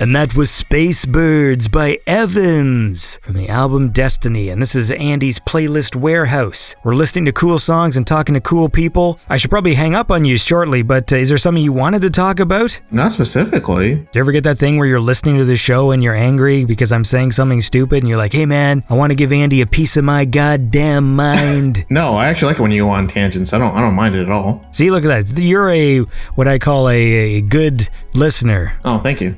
And that was Spacebirds by Evans from the album Destiny. And this is Andy's Playlist Warehouse. We're listening to cool songs and talking to cool people. I should probably hang up on you shortly, but is there something you wanted to talk about? Not specifically. Do you ever get that thing where you're listening to the show and you're angry because I'm saying something stupid and you're like, hey man, I want to give Andy a piece of my goddamn mind? No, I actually like it when you go on tangents. I don't mind it at all. See, look at that. You're what I call a good listener. Oh, thank you.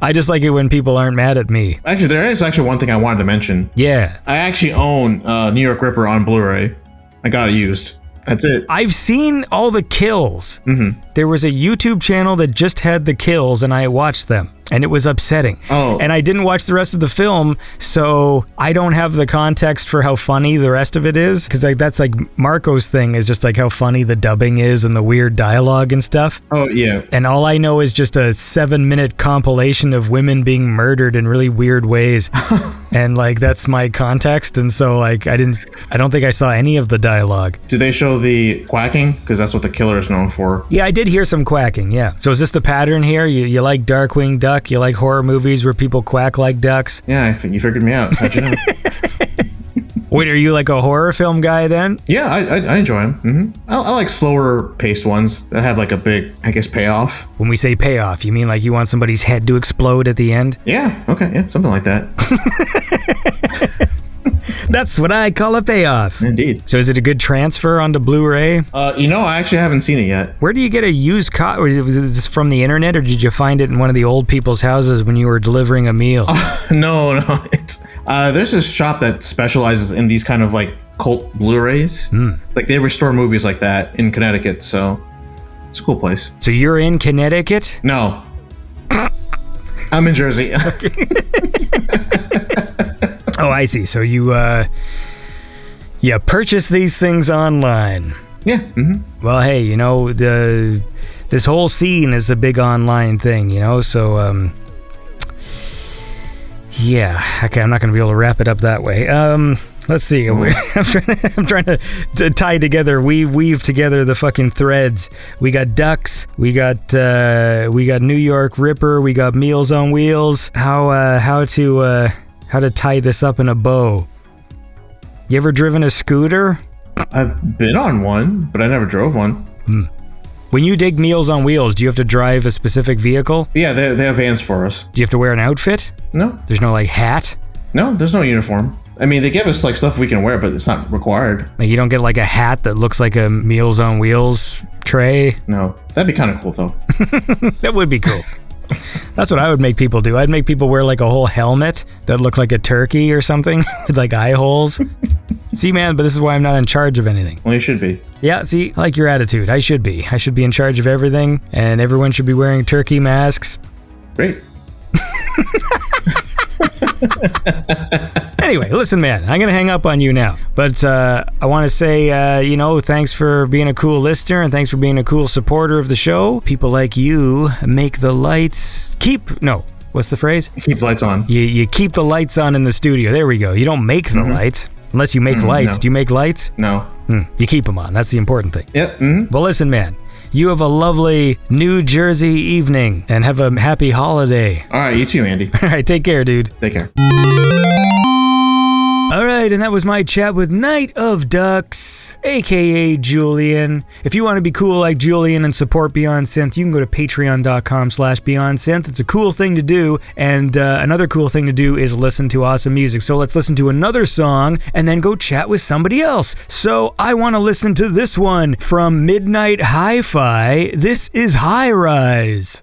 I just like it when people aren't mad at me. Actually, there is actually one thing I wanted to mention. Yeah. I actually own New York Ripper on Blu-ray. I got it used. That's it. I've seen all the kills. Mm-hmm. There was a YouTube channel that just had the kills, and I watched them. And it was upsetting. Oh. And I didn't watch the rest of the film, so I don't have the context for how funny the rest of it is. Because that's like Marco's thing is just like how funny the dubbing is and the weird dialogue and stuff. Oh, yeah. And all I know is just a 7-minute compilation of women being murdered in really weird ways. And like that's my context. And so like I don't think I saw any of the dialogue. Do they show the quacking? Because that's what the killer is known for. Yeah, I did hear some quacking, yeah. So is this the pattern here? You like Darkwing Duck? You like horror movies where people quack like ducks? Yeah, I think you figured me out. How'd you know? Wait, are you like a horror film guy then? Yeah, I enjoy them. Mm-hmm. I like slower paced ones that have like a big, I guess, payoff. When we say payoff, you mean like you want somebody's head to explode at the end? Yeah, okay, yeah, something like that. That's what I call a payoff. Indeed. So is it a good transfer onto Blu-ray? I actually haven't seen it yet. Where do you get a used copy? Was it just from the internet, or did you find it in one of the old people's houses when you were delivering a meal? No. It's there's this shop that specializes in these kind of like cult Blu-rays. Like they restore movies like that in Connecticut, so it's a cool place. So you're in Connecticut? No. I'm in Jersey. Oh, I see. So you purchase these things online. Yeah. Mm-hmm. Well, hey, this whole scene is a big online thing, so yeah. Okay, I'm not going to be able to wrap it up that way. Let's see. I'm trying to tie together, weave together the fucking threads. We got ducks. We got New York Ripper. We got Meals on Wheels. How to tie this up in a bow. You ever driven a scooter? I've been on one, but I never drove one. When you dig Meals on Wheels, do you have to drive a specific vehicle? Yeah, they have vans for us. Do you have to wear an outfit? No. There's no, like, hat? No, there's no uniform. I mean, they give us, like, stuff we can wear, but it's not required. Like, you don't get, like, a hat that looks like a Meals on Wheels tray? No. That'd be kind of cool, though. That would be cool. That's what I would make people do. I'd make people wear like a whole helmet that looked like a turkey or something with like eye holes. See, man, but this is why I'm not in charge of anything. Well, you should be. Yeah, see, I like your attitude. I should be. I should be in charge of everything, and everyone should be wearing turkey masks. Great. Anyway, listen, man, I'm going to hang up on you now. But I want to say, thanks for being a cool listener and thanks for being a cool supporter of the show. People like you make the lights what's the phrase? Keep the lights on. You keep the lights on in the studio. There we go. You don't make the lights. Unless you make lights. No. Do you make lights? No. You keep them on. That's the important thing. Yep. Mm-hmm. Well, listen, man. You have a lovely New Jersey evening and have a happy holiday. All right, you too, Andy. All right, take care, dude. Take care. All right, and that was my chat with Night of Ducks, aka Julian. If you want to be cool like Julian and support Beyond Synth, you can go to patreon.com/BeyondSynth. It's a cool thing to do, and another cool thing to do is listen to awesome music. So let's listen to another song and then go chat with somebody else. So I want to listen to this one from Midnight Hi-Fi. This is High Rise.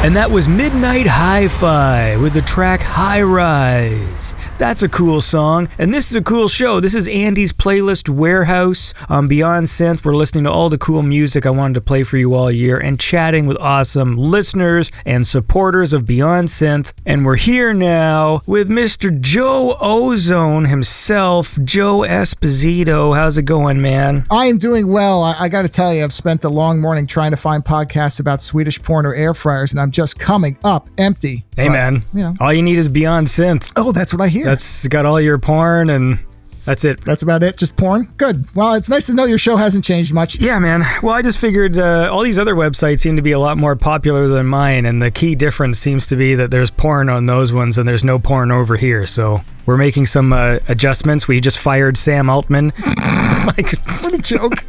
And that was Midnight Hi-Fi with the track High Rise. That's a cool song, and this is a cool show. This is Andy's Playlist Warehouse on Beyond Synth. We're listening to all the cool music I wanted to play for you all year and chatting with awesome listeners and supporters of Beyond Synth. And we're here now with Mr. Joe Ozone himself, Joe Esposito. How's it going, man? I am doing well. I got to tell you, I've spent a long morning trying to find podcasts about Swedish porn or air fryers, and I'm just coming up empty. Hey, man. You know. All you need is Beyond Synth. Oh, that's what I hear. That's got all your porn, and that's it. That's about it? Just porn? Good. Well, it's nice to know your show hasn't changed much. Yeah, man. Well, I just figured all these other websites seem to be a lot more popular than mine, and the key difference seems to be that there's porn on those ones and there's no porn over here, so we're making some adjustments. We just fired Sam Altman. What a joke.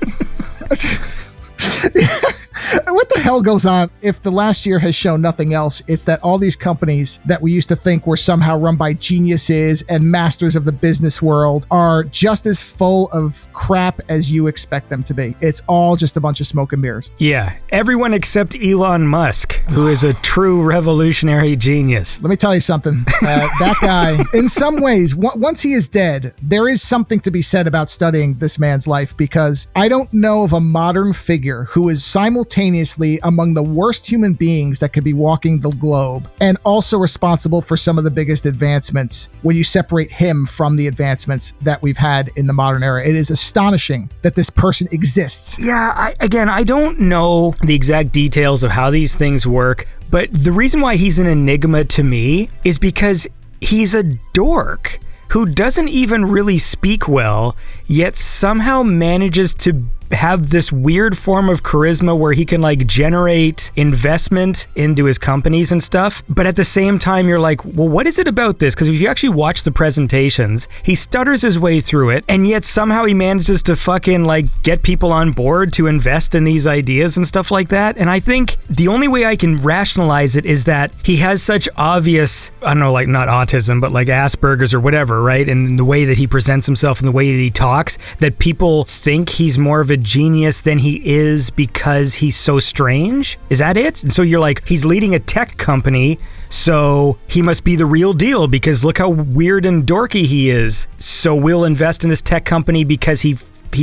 What the hell goes on? If the last year has shown nothing else, it's that all these companies that we used to think were somehow run by geniuses and masters of the business world are just as full of crap as you expect them to be. It's all just a bunch of smoke and mirrors. Yeah, everyone except Elon Musk, who is a true revolutionary genius. Let me tell you something. That guy, in some ways, once he is dead, there is something to be said about studying this man's life, because I don't know of a modern figure who is simultaneously among the worst human beings that could be walking the globe and also responsible for some of the biggest advancements when you separate him from the advancements that we've had in the modern era. It is astonishing that this person exists. Yeah, I don't know the exact details of how these things work, but the reason why he's an enigma to me is because he's a dork who doesn't even really speak well, yet somehow manages to have this weird form of charisma where he can like generate investment into his companies and stuff. But at the same time, you're like, well, what is it about this? Because if you actually watch the presentations, he stutters his way through it, and yet somehow he manages to fucking like get people on board to invest in these ideas and stuff like that. And I think the only way I can rationalize it is that he has such obvious, I don't know, like not autism, but like Asperger's or whatever, right? And the way that he presents himself and the way that he talks, that people think he's more of a genius than he is because he's so strange. Is that it? And so you're like, he's leading a tech company, so he must be the real deal because look how weird and dorky he is. So we'll invest in this tech company because he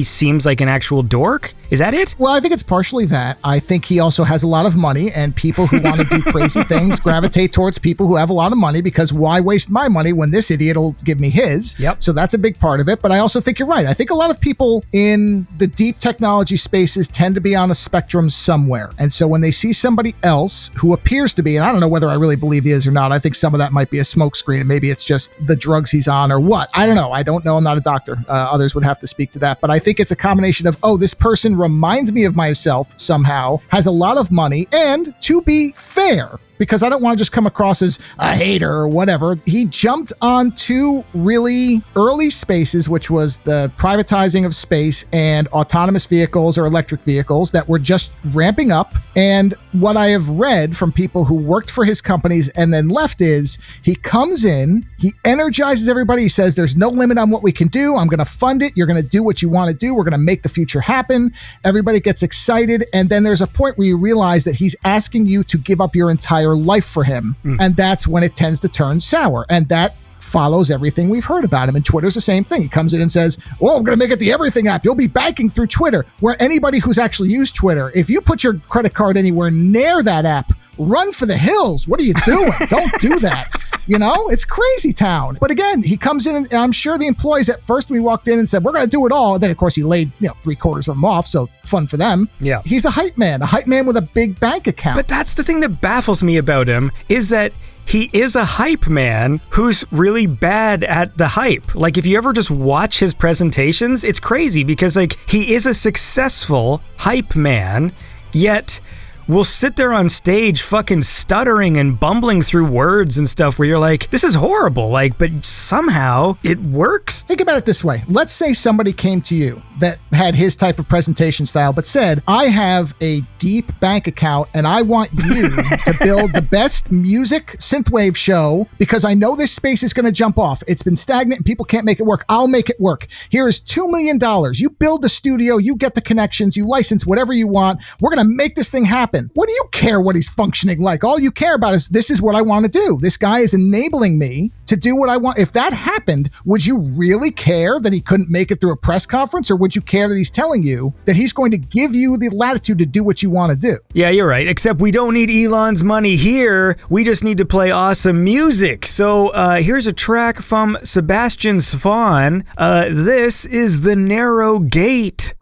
seems like an actual dork? Is that it? Well, I think it's partially that. I think he also has a lot of money, and people who want to do crazy things gravitate towards people who have a lot of money, because why waste my money when this idiot will give me his? Yep. So that's a big part of it. But I also think you're right. I think a lot of people in the deep technology spaces tend to be on a spectrum somewhere. And so when they see somebody else who appears to be, and I don't know whether I really believe he is or not, I think some of that might be a smokescreen, and maybe it's just the drugs he's on or what. I don't know. I'm not a doctor. Others would have to speak to that. But I think it's a combination of, oh, this person reminds me of myself somehow, has a lot of money, and to be fair, because I don't want to just come across as a hater or whatever, he jumped on two really early spaces, which was the privatizing of space and autonomous vehicles or electric vehicles that were just ramping up. And what I have read from people who worked for his companies and then left is he comes in, he energizes everybody. He says, there's no limit on what we can do. I'm going to fund it. You're going to do what you want to do. We're going to make the future happen. Everybody gets excited. And then there's a point where you realize that he's asking you to give up your entire life for him. And that's when it tends to turn sour. And that follows everything we've heard about him. And Twitter's the same thing. He comes in and says, oh, I'm going to make it the everything app. You'll be banking through Twitter. Where anybody who's actually used Twitter, if you put your credit card anywhere near that app, run for the hills. What are you doing? Don't do that. You know, it's crazy town. But again, he comes in, and I'm sure the employees at first, we walked in and said, we're going to do it all. And then, of course, he laid, 3/4 of them off. So fun for them. Yeah. He's a hype man with a big bank account. But that's the thing that baffles me about him, is that he is a hype man who's really bad at the hype. Like, if you ever just watch his presentations, it's crazy because, like, he is a successful hype man, yet will sit there on stage fucking stuttering and bumbling through words and stuff where you're like, this is horrible, like, but somehow it works. Think about it this way. Let's say somebody came to you that had his type of presentation style, but said, I have a deep bank account and I want you to build the best music synthwave show because I know this space is going to jump off. It's been stagnant and people can't make it work. I'll make it work. Here is $2 million. You build the studio, you get the connections, you license whatever you want. We're going to make this thing happen. happen. What do you care what he's functioning like? All you care about is, this is what I want to do. This guy is enabling me to do what I want. If that happened, would you really care that he couldn't make it through a press conference, or would you care that he's telling you that he's going to give you the latitude to do what you want to do? Yeah, you're right. Except we don't need Elon's money here. We just need to play awesome music. So here's a track from Sebastian Svahn. This is The Narrow Gate.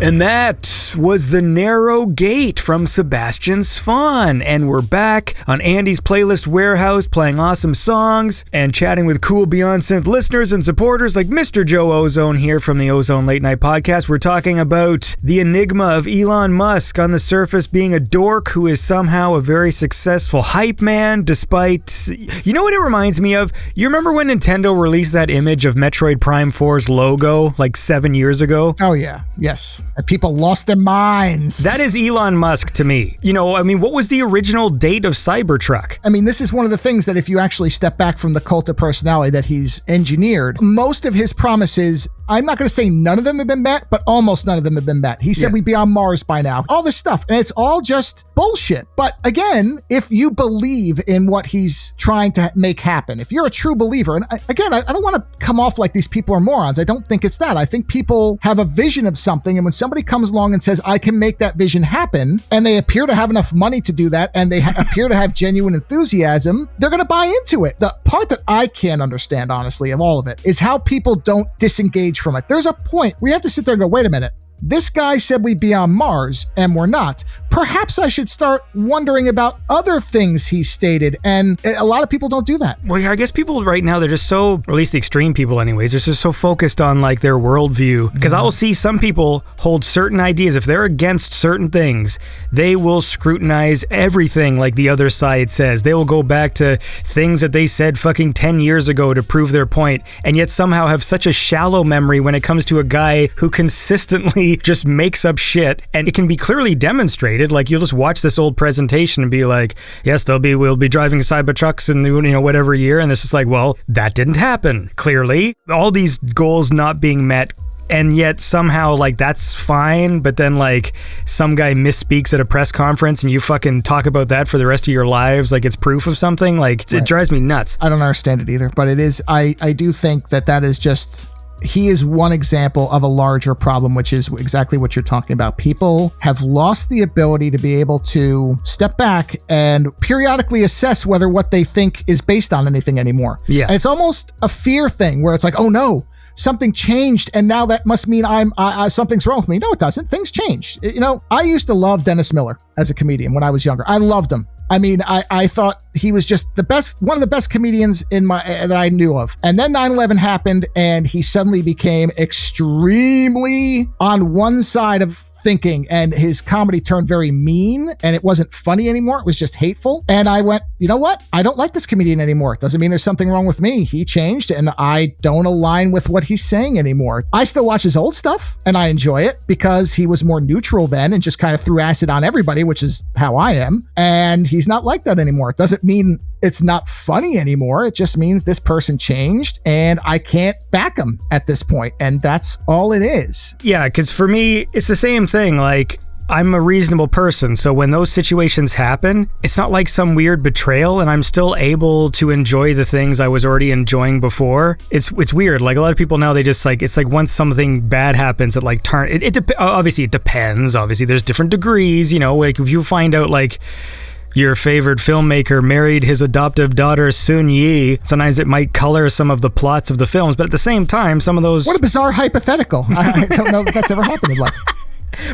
And that was The Narrow Gate from Sebastian Svahn. And we're back on Andy's Playlist Warehouse playing awesome songs and chatting with cool Beyond Synth listeners and supporters like Mr. Joe Ozone here from the Ozone Late Night Podcast. We're talking about the enigma of Elon Musk, on the surface being a dork who is somehow a very successful hype man despite... You know what it reminds me of? You remember when Nintendo released that image of Metroid Prime 4's logo like 7 years ago? Oh, yeah. Yes. And people lost their minds. That is Elon Musk to me. You know, I mean, what was the original date of Cybertruck? I mean, this is one of the things that if you actually step back from the cult of personality that he's engineered, most of his promises, I'm not going to say none of them have been met, but almost none of them have been met. He said we'd be on Mars by now. All this stuff. And it's all just bullshit. But again, if you believe in what he's trying to make happen, if you're a true believer, and again, I don't want to come off like these people are morons. I don't think it's that. I think people have a vision of something. And when somebody comes along and says, I can make that vision happen, and they appear to have enough money to do that, and they appear to have genuine enthusiasm, they're going to buy into it. The part that I can't understand, honestly, of all of it is how people don't disengage from it. There's a point where you have to sit there and go, wait a minute. This guy said we'd be on Mars, and we're not. Perhaps I should start wondering about other things he stated, and a lot of people don't do that. Well, yeah, I guess people right now, they're just so, or at least the extreme people anyways, they're just so focused on like their worldview. Because I will see some people hold certain ideas. If they're against certain things, they will scrutinize everything like the other side says. They will go back to things that they said fucking 10 years ago to prove their point, and yet somehow have such a shallow memory when it comes to a guy who consistently just makes up shit, and it can be clearly demonstrated. Like, you'll just watch this old presentation and be like, yes, we'll be driving Cybertrucks in, you know, whatever year, and this is like, well, that didn't happen. Clearly, all these goals not being met, and yet somehow like that's fine, but then like some guy misspeaks at a press conference and you fucking talk about that for the rest of your lives like it's proof of something. Like, it drives me nuts. I don't understand it either, but it is, I do think that is just, he is one example of a larger problem, which is exactly what you're talking about. People have lost the ability to be able to step back and periodically assess whether what they think is based on anything anymore. Yeah. And it's almost a fear thing where it's like, oh no, something changed and now that must mean something's wrong with me. No, it doesn't. Things changed. You know, I used to love Dennis Miller as a comedian when I was younger. I loved him. I mean, I thought he was just the best, one of the best comedians that I knew of. And then 9/11 happened and he suddenly became extremely on one side of thinking, and his comedy turned very mean and it wasn't funny anymore. It was just hateful. And I went, you know what? I don't like this comedian anymore. It doesn't mean there's something wrong with me. He changed and I don't align with what he's saying anymore. I still watch his old stuff and I enjoy it because he was more neutral then and just kind of threw acid on everybody, which is how I am. And he's not like that anymore. It doesn't mean it's not funny anymore. It just means this person changed and I can't back him at this point. And that's all it is. Yeah, because for me, it's the same thing. Like, I'm a reasonable person, so when those situations happen, it's not like some weird betrayal, and I'm still able to enjoy the things I was already enjoying before. It's weird. Like, a lot of people now, they just like, it's like once something bad happens, it like obviously it depends. Obviously, there's different degrees. You know, like if you find out like your favorite filmmaker married his adoptive daughter Sun Yi, sometimes it might color some of the plots of the films, but at the same time, some of those... What a bizarre hypothetical. I don't know that that's ever happened in life.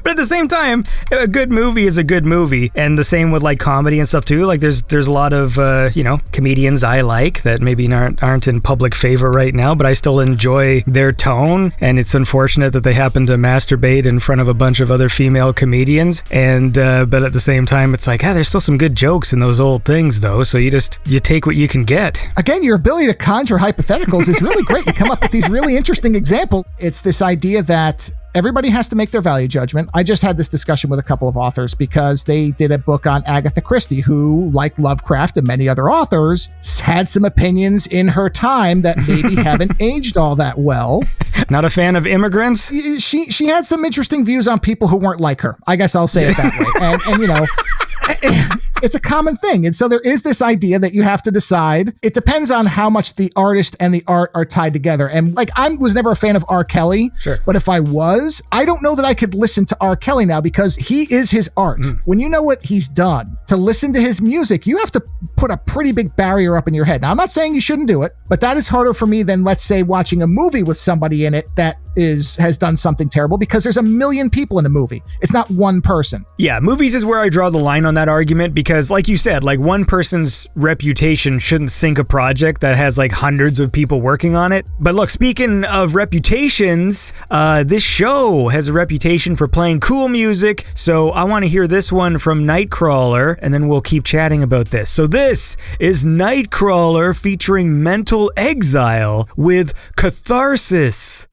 But at the same time, a good movie is a good movie, and the same with like comedy and stuff too. Like there's a lot of comedians I like that maybe aren't in public favor right now, but I still enjoy their tone. And it's unfortunate that they happen to masturbate in front of a bunch of other female comedians. And but at the same time, it's like, there's still some good jokes in those old things though. So you take what you can get. Again, your ability to conjure hypotheticals is really great. You come up with these really interesting examples. It's this idea that everybody has to make their value judgment. I just had this discussion with a couple of authors because they did a book on Agatha Christie, who, like Lovecraft and many other authors, had some opinions in her time that maybe haven't aged all that well. Not a fan of immigrants? She had some interesting views on people who weren't like her. I guess I'll say it that way. And you know, it's a common thing. And so there is this idea that you have to decide. It depends on how much the artist and the art are tied together. And like, I was never a fan of R. Kelly, sure, but if I was, I don't know that I could listen to R. Kelly now because he is his art. When you know what he's done, to listen to his music, you have to put a pretty big barrier up in your head. Now, I'm not saying you shouldn't do it, but that is harder for me than, let's say, watching a movie with somebody in it that has done something terrible because there's a million people in a movie. It's not one person. Yeah, movies is where I draw the line on that argument because, like you said, like one person's reputation shouldn't sink a project that has like hundreds of people working on it. But look, speaking of reputations, this show has a reputation for playing cool music, so I want to hear this one from Nightcrawler, and then we'll keep chatting about this. So this is Nightcrawler featuring Mental Exile with Catharsis.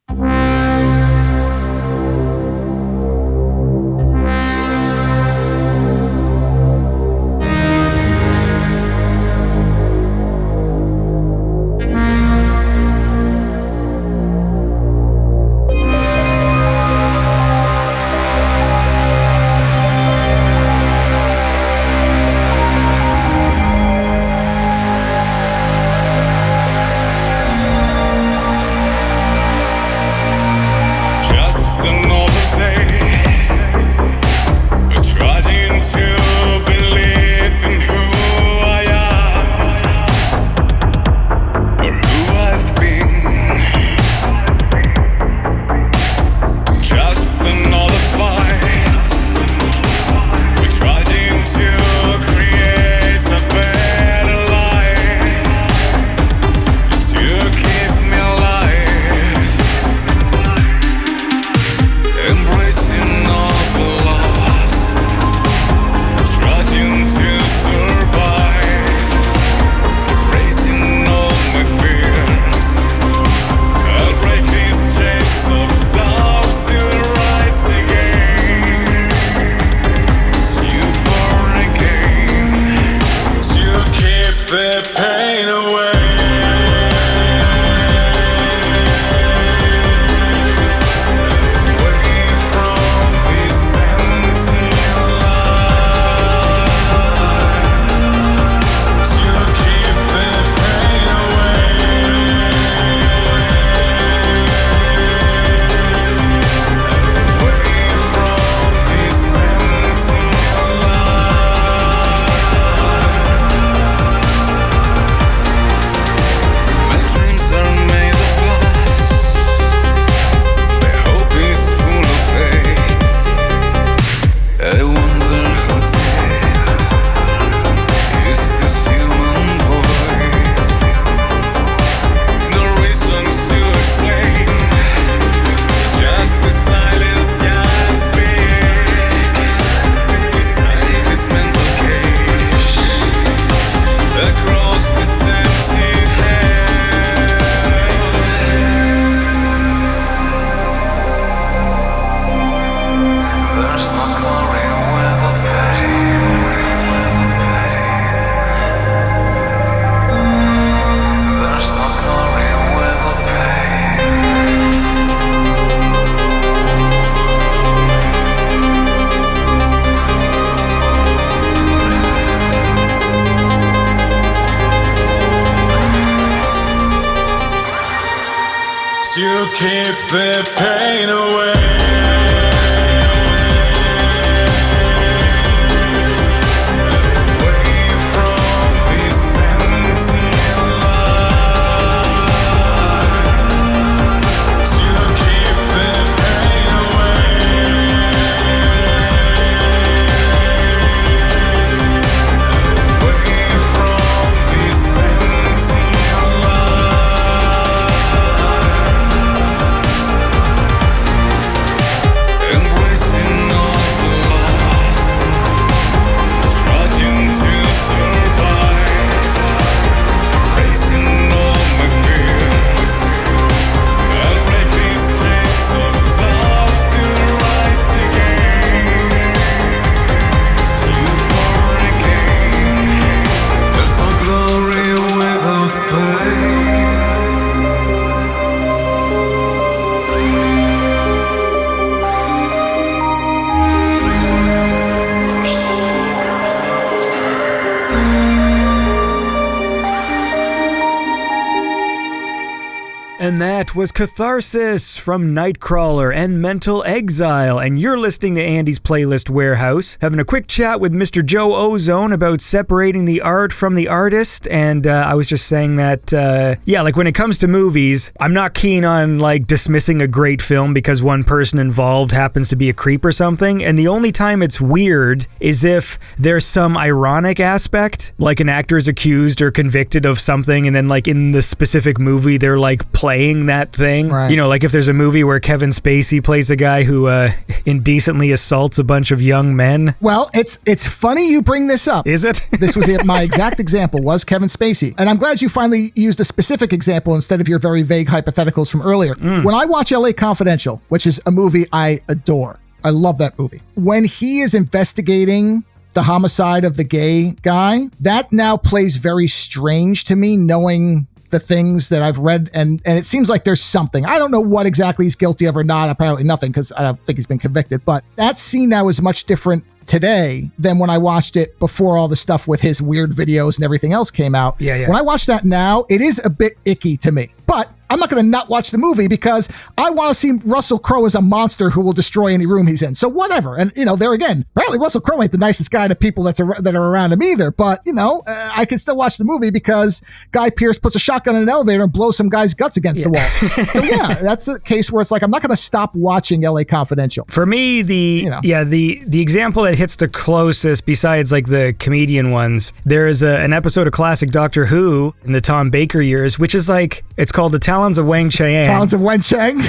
keep the pain away. And that was Catharsis from Nightcrawler and Mental Exile. And you're listening to Andy's Playlist Warehouse, having a quick chat with Mr. Joe Ozone about separating the art from the artist. And I was just saying that, like when it comes to movies, I'm not keen on like dismissing a great film because one person involved happens to be a creep or something. And the only time it's weird is if there's some ironic aspect, like an actor is accused or convicted of something, and then like in the specific movie, they're like playing that thing. Right. You know, like if there's a movie where Kevin Spacey plays a guy who indecently assaults a bunch of young men. Well, it's funny you bring this up. Is it? This was my exact example was Kevin Spacey. And I'm glad you finally used a specific example instead of your very vague hypotheticals from earlier. When I watch LA Confidential, which is a movie I adore, I love that movie. When he is investigating the homicide of the gay guy, that now plays very strange to me, knowing the things that I've read, and it seems like there's something. I don't know what exactly he's guilty of or not, apparently nothing, because I don't think he's been convicted, but that scene now is much different today than when I watched it before all the stuff with his weird videos and everything else came out. Yeah. When I watch that now, it is a bit icky to me, but I'm not going to not watch the movie because I want to see Russell Crowe as a monster who will destroy any room he's in. So whatever. And, there again, apparently Russell Crowe ain't the nicest guy to people that are around him either. But, I can still watch the movie because Guy Pearce puts a shotgun in an elevator and blows some guy's guts against the wall. So yeah, that's a case where it's like, I'm not going to stop watching LA Confidential. For me, the example that hits the closest besides like the comedian ones, there is an episode of classic Doctor Who in the Tom Baker years, which is like, it's called The Talons of Wang Chiang. Talons of Wang Chiang.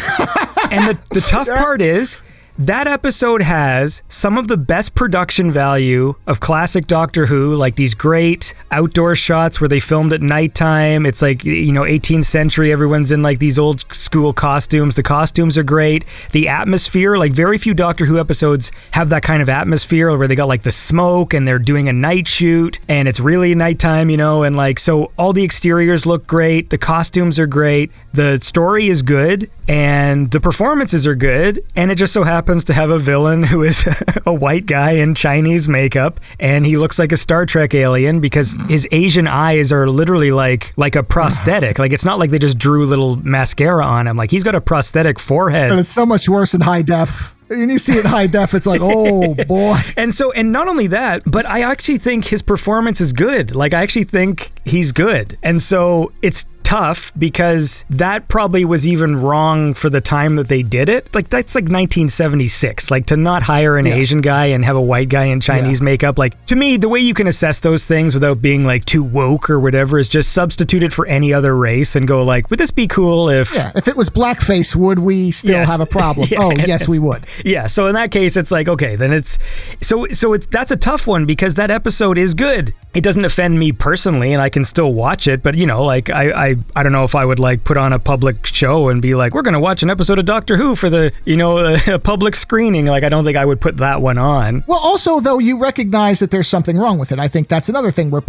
And the tough part is, that episode has some of the best production value of classic Doctor Who, like these great outdoor shots where they filmed at nighttime. It's like, 18th century, everyone's in like these old school costumes. The costumes are great. The atmosphere, like very few Doctor Who episodes have that kind of atmosphere where they got like the smoke and they're doing a night shoot and it's really nighttime, and like, so all the exteriors look great. The costumes are great. The story is good and the performances are good. And it just so happens to have a villain who is a white guy in Chinese makeup, and he looks like a Star Trek alien because his Asian eyes are literally like a prosthetic. Like, it's not like they just drew little mascara on him. Like, he's got a prosthetic forehead. And it's so much worse in high def. When you see it in high def, it's like, oh boy. And not only that, but I actually think his performance is good. Like, I actually think he's good. And so it's tough because that probably was even wrong for the time that they did it. Like, that's like 1976. Like, to not hire an Asian guy and have a white guy in Chinese makeup. Like, to me, the way you can assess those things without being like too woke or whatever is just substitute it for any other race and go like, would this be cool if... Yeah, if it was blackface, would we still have a problem? Oh, yes, we would. Yeah, so in that case, it's like, okay, then it's... So that's a tough one because that episode is good. It doesn't offend me personally, and I can still watch it, but, like, I don't know if I would, like, put on a public show and be like, we're going to watch an episode of Doctor Who for the, a public screening. Like, I don't think I would put that one on. Well, also, though, you recognize that there's something wrong with it. I think that's another thing where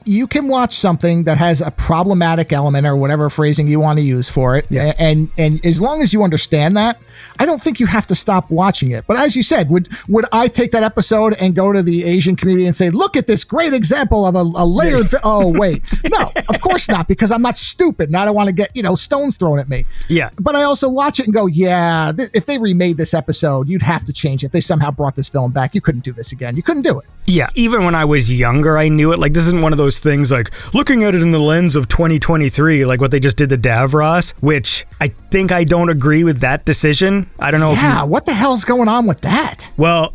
you can watch something that has a problematic element or whatever phrasing you want to use for it, and as long as you understand that, I don't think you have to stop watching it. But as you said, would I take that episode and go to the Asian community and say, look at this great example of a layered... Oh, wait. No, of course not, because I'm not stupid and I don't want to get, stones thrown at me. Yeah. But I also watch it and go, if they remade this episode, you'd have to change it. If they somehow brought this film back, you couldn't do this again. You couldn't do it. Yeah. Even when I was younger, I knew it. Like, this isn't one of those things like looking at it in the lens of 2023, like what they just did to Devours, which I think I don't agree with that decision. I don't know. Yeah. What the hell's going on with that? Well,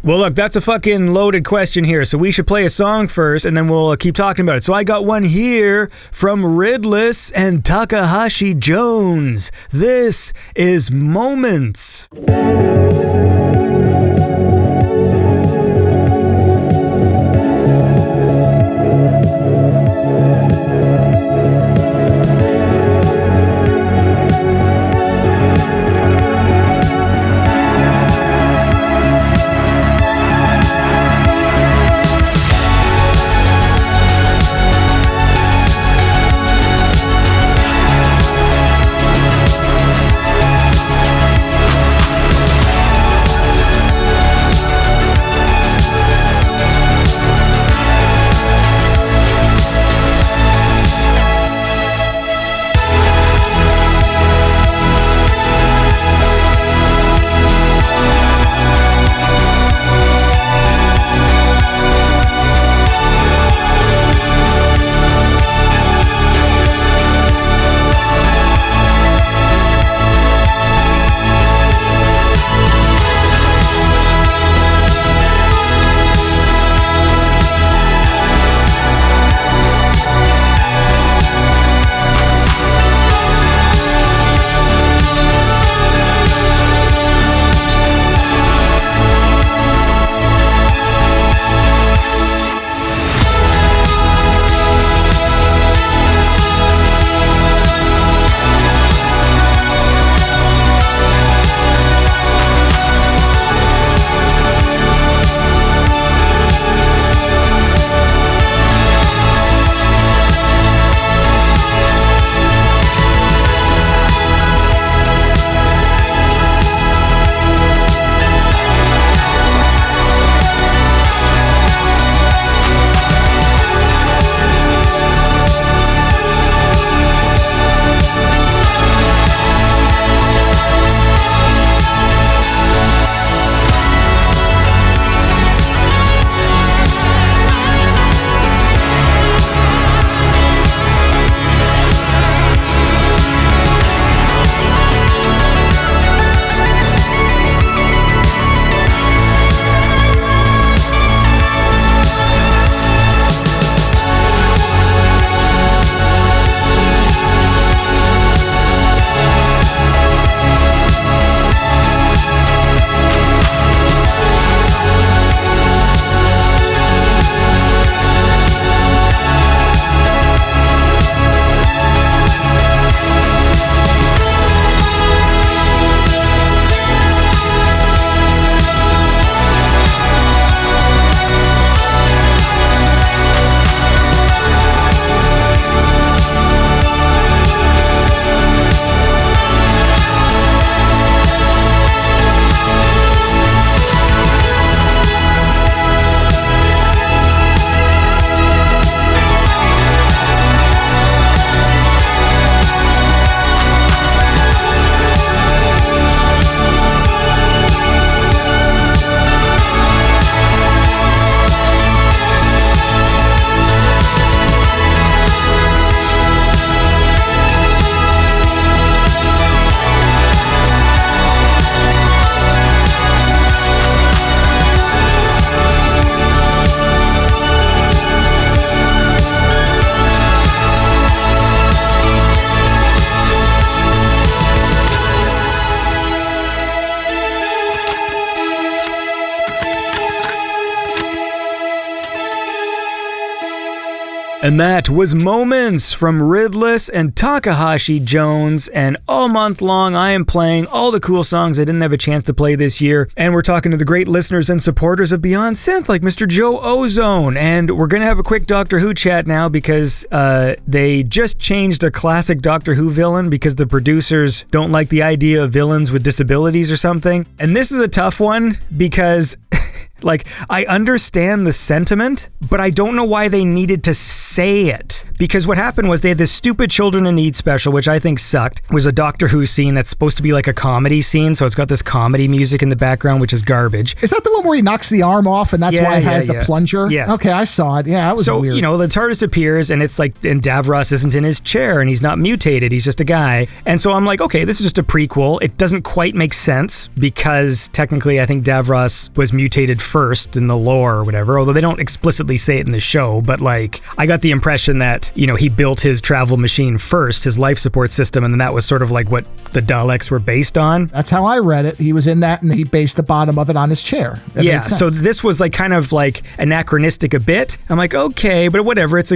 look, that's a fucking loaded question here, so we should play a song first, and then we'll keep talking about it. So I got one here from Riddlis and Takahashi Jones. This is Moments. And that was Moments from Riddlis and Takahashi Jones. And all month long, I am playing all the cool songs I didn't have a chance to play this year. And we're talking to the great listeners and supporters of Beyond Synth, like Mr. Joe Ozone. And we're going to have a quick Doctor Who chat now because they just changed a classic Doctor Who villain because the producers don't like the idea of villains with disabilities or something. And this is a tough one because... Like, I understand the sentiment, but I don't know why they needed to say it. Because what happened was they had this stupid Children in Need special, which I think sucked. It was a Doctor Who scene that's supposed to be like a comedy scene, so it's got this comedy music in the background, which is garbage. Is that the one where he knocks the arm off and that's why it has the plunger? Yes. Okay, I saw it. Yeah, that was weird. So, you know, the TARDIS appears and it's like, and Devours isn't in his chair and he's not mutated, he's just a guy. And so I'm like, okay, this is just a prequel. It doesn't quite make sense because technically I think Devours was mutated first in the lore or whatever, although they don't explicitly say it in the show, but like I got the impression that, you know, he built his travel machine first, his life support system, and then that was sort of like what the Daleks were based on. That's how I read it. He was in that and he based the bottom of it on his chair. That yeah, so this was like kind of like anachronistic a bit. I'm like, okay, but whatever, it's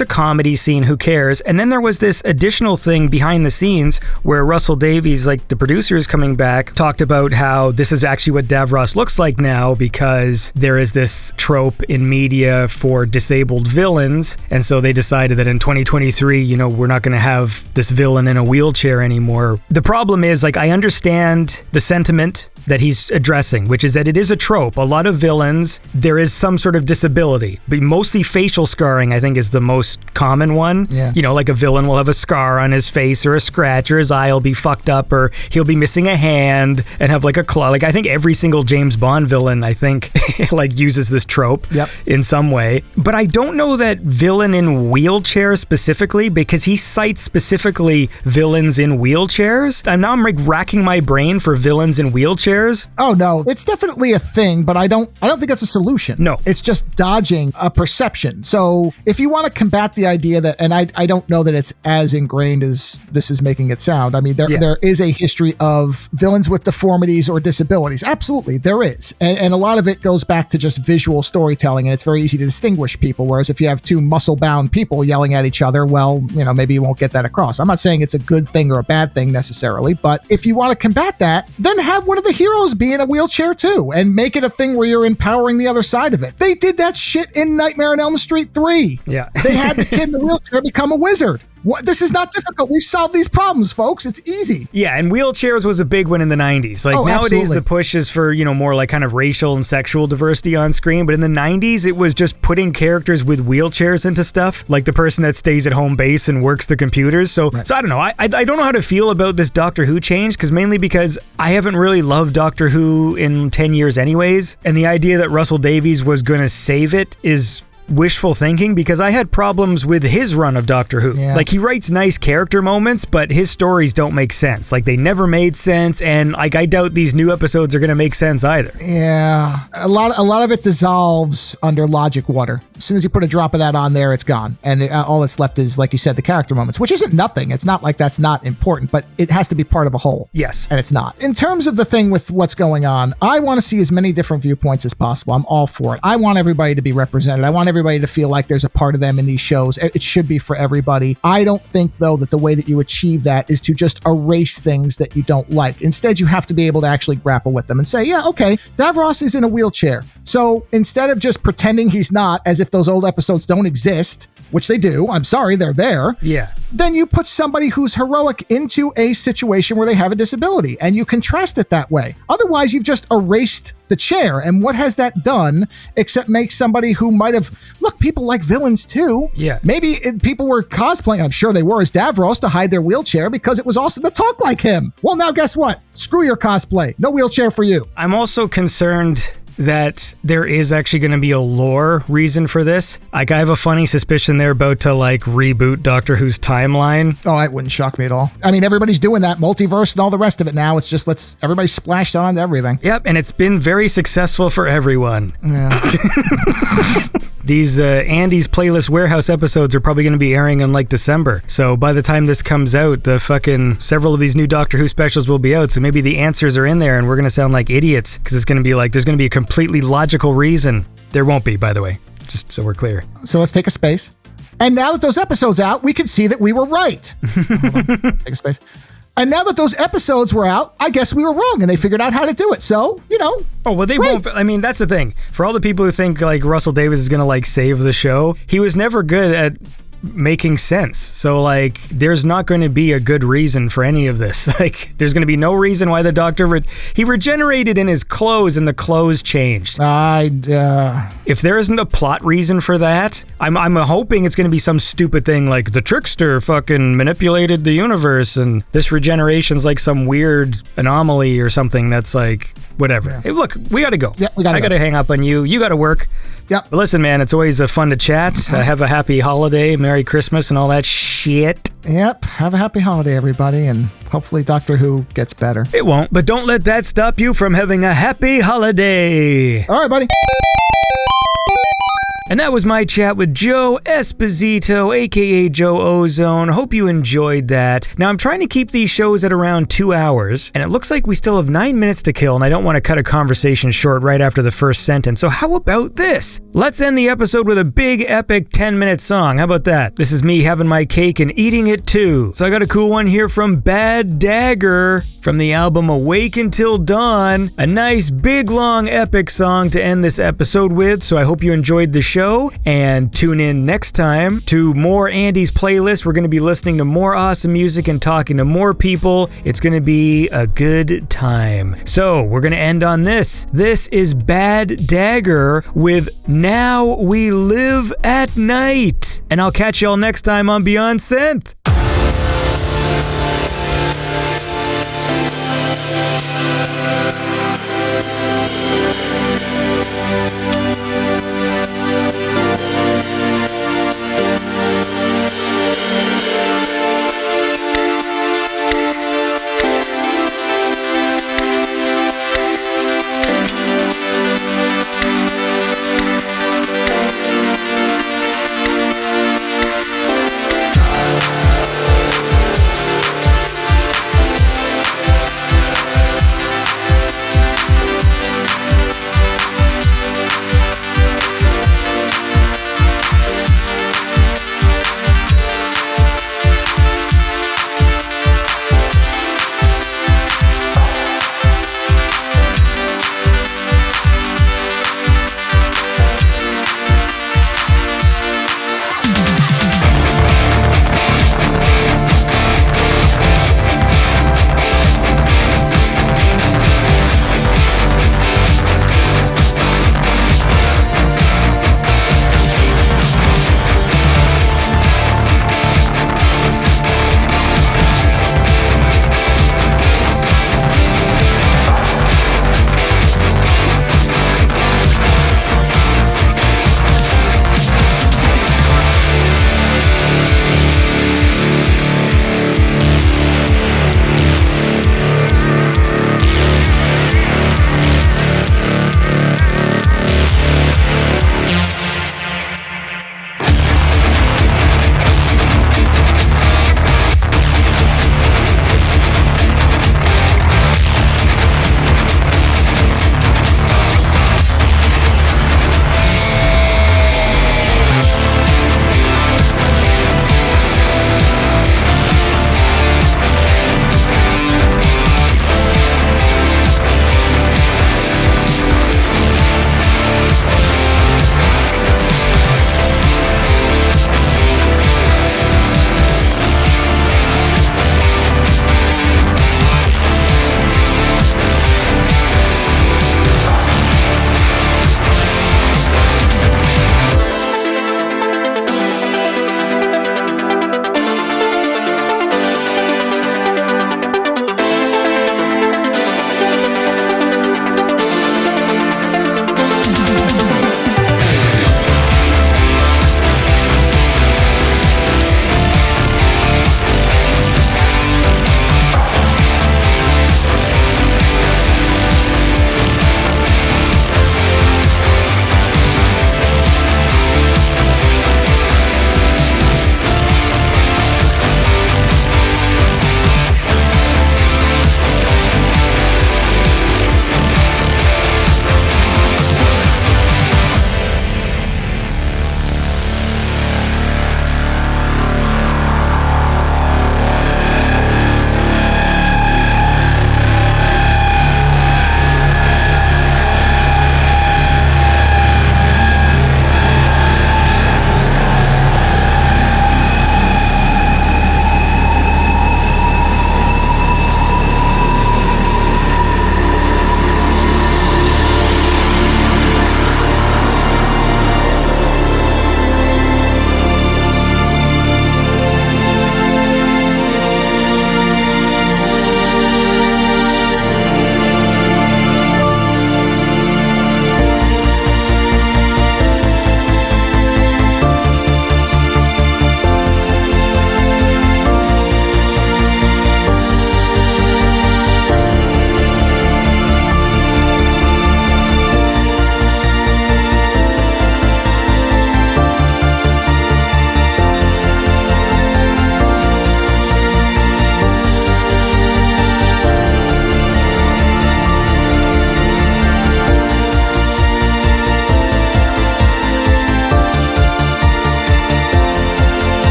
a comedy scene, who cares? And then there was this additional thing behind the scenes where Russell Davies, like the producer is coming back, talked about how this is actually what Devours looks like now because there is this trope in media for disabled villains, and so they decided that in 2023, you know, we're not going to have this villain in a wheelchair anymore. The problem is, like, I understand the sentiment that he's addressing, which is that it is a trope. A lot of villains, there is some sort of disability, but mostly facial scarring, I think, is the most common one. Yeah. You know, like a villain will have a scar on his face or a scratch, or his eye will be fucked up, or he'll be missing a hand and have like a claw. Like, I think every single James Bond villain, I think, like uses this trope in some way. But I don't know that villain in wheelchair specifically, because he cites specifically villains in wheelchairs. And now I'm like racking my brain for villains in wheelchairs. Oh no, it's definitely a thing, but I don't think it's a solution. No. It's just dodging a perception. So if you want to combat the idea that, and I don't know that it's as ingrained as this is making it sound. I mean, there is a history of villains with deformities or disabilities. Absolutely, there is. And a lot of it goes back to just visual storytelling, and it's very easy to distinguish people. Whereas if you have two muscle-bound people yelling at each other, well, you know, maybe you won't get that across. I'm not saying it's a good thing or a bad thing necessarily, but if you want to combat that, then have one of the heroes be in a wheelchair too, and make it a thing where you're empowering the other side of it. They did that shit in Nightmare on Elm Street 3. Yeah. They had the kid in the wheelchair become a wizard. What? This is not difficult. We've solved these problems, folks. It's easy. Yeah, and wheelchairs was a big one in the 90s. Like, nowadays, absolutely. the push is for, you know, more like kind of racial and sexual diversity on screen. But in the 90s, it was just putting characters with wheelchairs into stuff, like the person that stays at home base and works the computers. So I don't know. I don't know how to feel about this Doctor Who change, mainly because I haven't really loved Doctor Who in 10 years anyways. And the idea that Russell Davies was going to save it is wishful thinking, because I had problems with his run of Doctor Who. Yeah. Like, he writes nice character moments, but his stories don't make sense. Like, they never made sense, and like, I doubt these new episodes are going to make sense either. Yeah, a lot of it dissolves under logic water. As soon as you put a drop of that on there, it's gone, and all that's left is, like you said, the character moments, which isn't nothing. It's not like that's not important, but it has to be part of a whole. Yes. And it's not. In terms of the thing with what's going on, I want to see as many different viewpoints as possible. I'm all for it. I want everybody to be represented. I want everybody to feel like there's a part of them in these shows. It should be for everybody. I don't think, though, that the way that you achieve that is to just erase things that you don't like. Instead, you have to be able to actually grapple with them and say, yeah, okay, Devours is in a wheelchair. So instead of just pretending he's not, as if those old episodes don't exist, which they do, I'm sorry, they're there. Yeah. Then you put somebody who's heroic into a situation where they have a disability, and you contrast it that way. Otherwise, you've just erased the chair. And what has that done except make somebody who might have, look, people like villains too. Yeah. Maybe people were cosplaying, I'm sure they were, as Devours to hide their wheelchair because it was awesome to talk like him. Well, now guess what? Screw your cosplay. No wheelchair for you. I'm also concerned that there is actually going to be a lore reason for this. Like, I have a funny suspicion they're about to like reboot Doctor Who's timeline. Oh, that wouldn't shock me at all. I mean, everybody's doing that, multiverse and all the rest of it now. It's just everybody splashed on everything. Yep, and it's been very successful for everyone. Yeah. These Andy's Playlist Warehouse episodes are probably going to be airing in like December. So by the time this comes out, the fucking several of these new Doctor Who specials will be out. So maybe the answers are in there and we're going to sound like idiots because it's going to be like, there's going to be a completely logical reason. There won't be, by the way, just so we're clear. So let's take a space. And now that those episodes out, we can see that we were right. Hold on. Take a space. And now that those episodes were out, I guess we were wrong and they figured out how to do it. So, Oh, well, they won't. I mean, that's the thing. For all the people who think like Russell Davies is going to like save the show, he was never good at making sense. So like there's not going to be a good reason for any of this. Like there's going to be no reason why the Doctor he regenerated in his clothes and the clothes changed. If there isn't a plot reason for that, I'm hoping it's going to be some stupid thing like the trickster fucking manipulated the universe and this regeneration's like some weird anomaly or something that's like whatever. Yeah. Hey, look, we got to go. Yeah, I got to hang up on you. You got to work. Yep. But listen, man, it's always fun to chat. Have a happy holiday, Merry Christmas, and all that shit. Yep. Have a happy holiday, everybody, and hopefully Doctor Who gets better. It won't, but don't let that stop you from having a happy holiday. All right, buddy. And that was my chat with Joe Esposito, aka Joe Ozone. Hope you enjoyed that. Now, I'm trying to keep these shows at around 2 hours, and it looks like we still have 9 minutes to kill, and I don't want to cut a conversation short right after the first sentence. So how about this? Let's end the episode with a big, epic 10-minute song. How about that? This is me having my cake and eating it too. So I got a cool one here from Bad Dagger from the album Awake Until Dawn. A nice, big, long, epic song to end this episode with, so I hope you enjoyed the show, and tune in next time to more Andy's playlist. We're going to be listening to more awesome music and talking to more people. It's going to be a good time. So we're going to end on this. This is Bad Dagger with Now We Live at Night. And I'll catch y'all next time on Beyond Synth.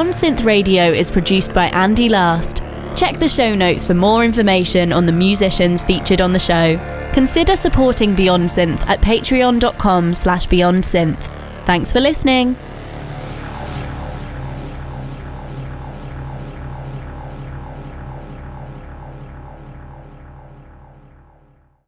Beyond Synth Radio is produced by Andy Last. Check the show notes for more information on the musicians featured on the show. Consider supporting Beyond Synth at patreon.com/BeyondSynth. Thanks for listening.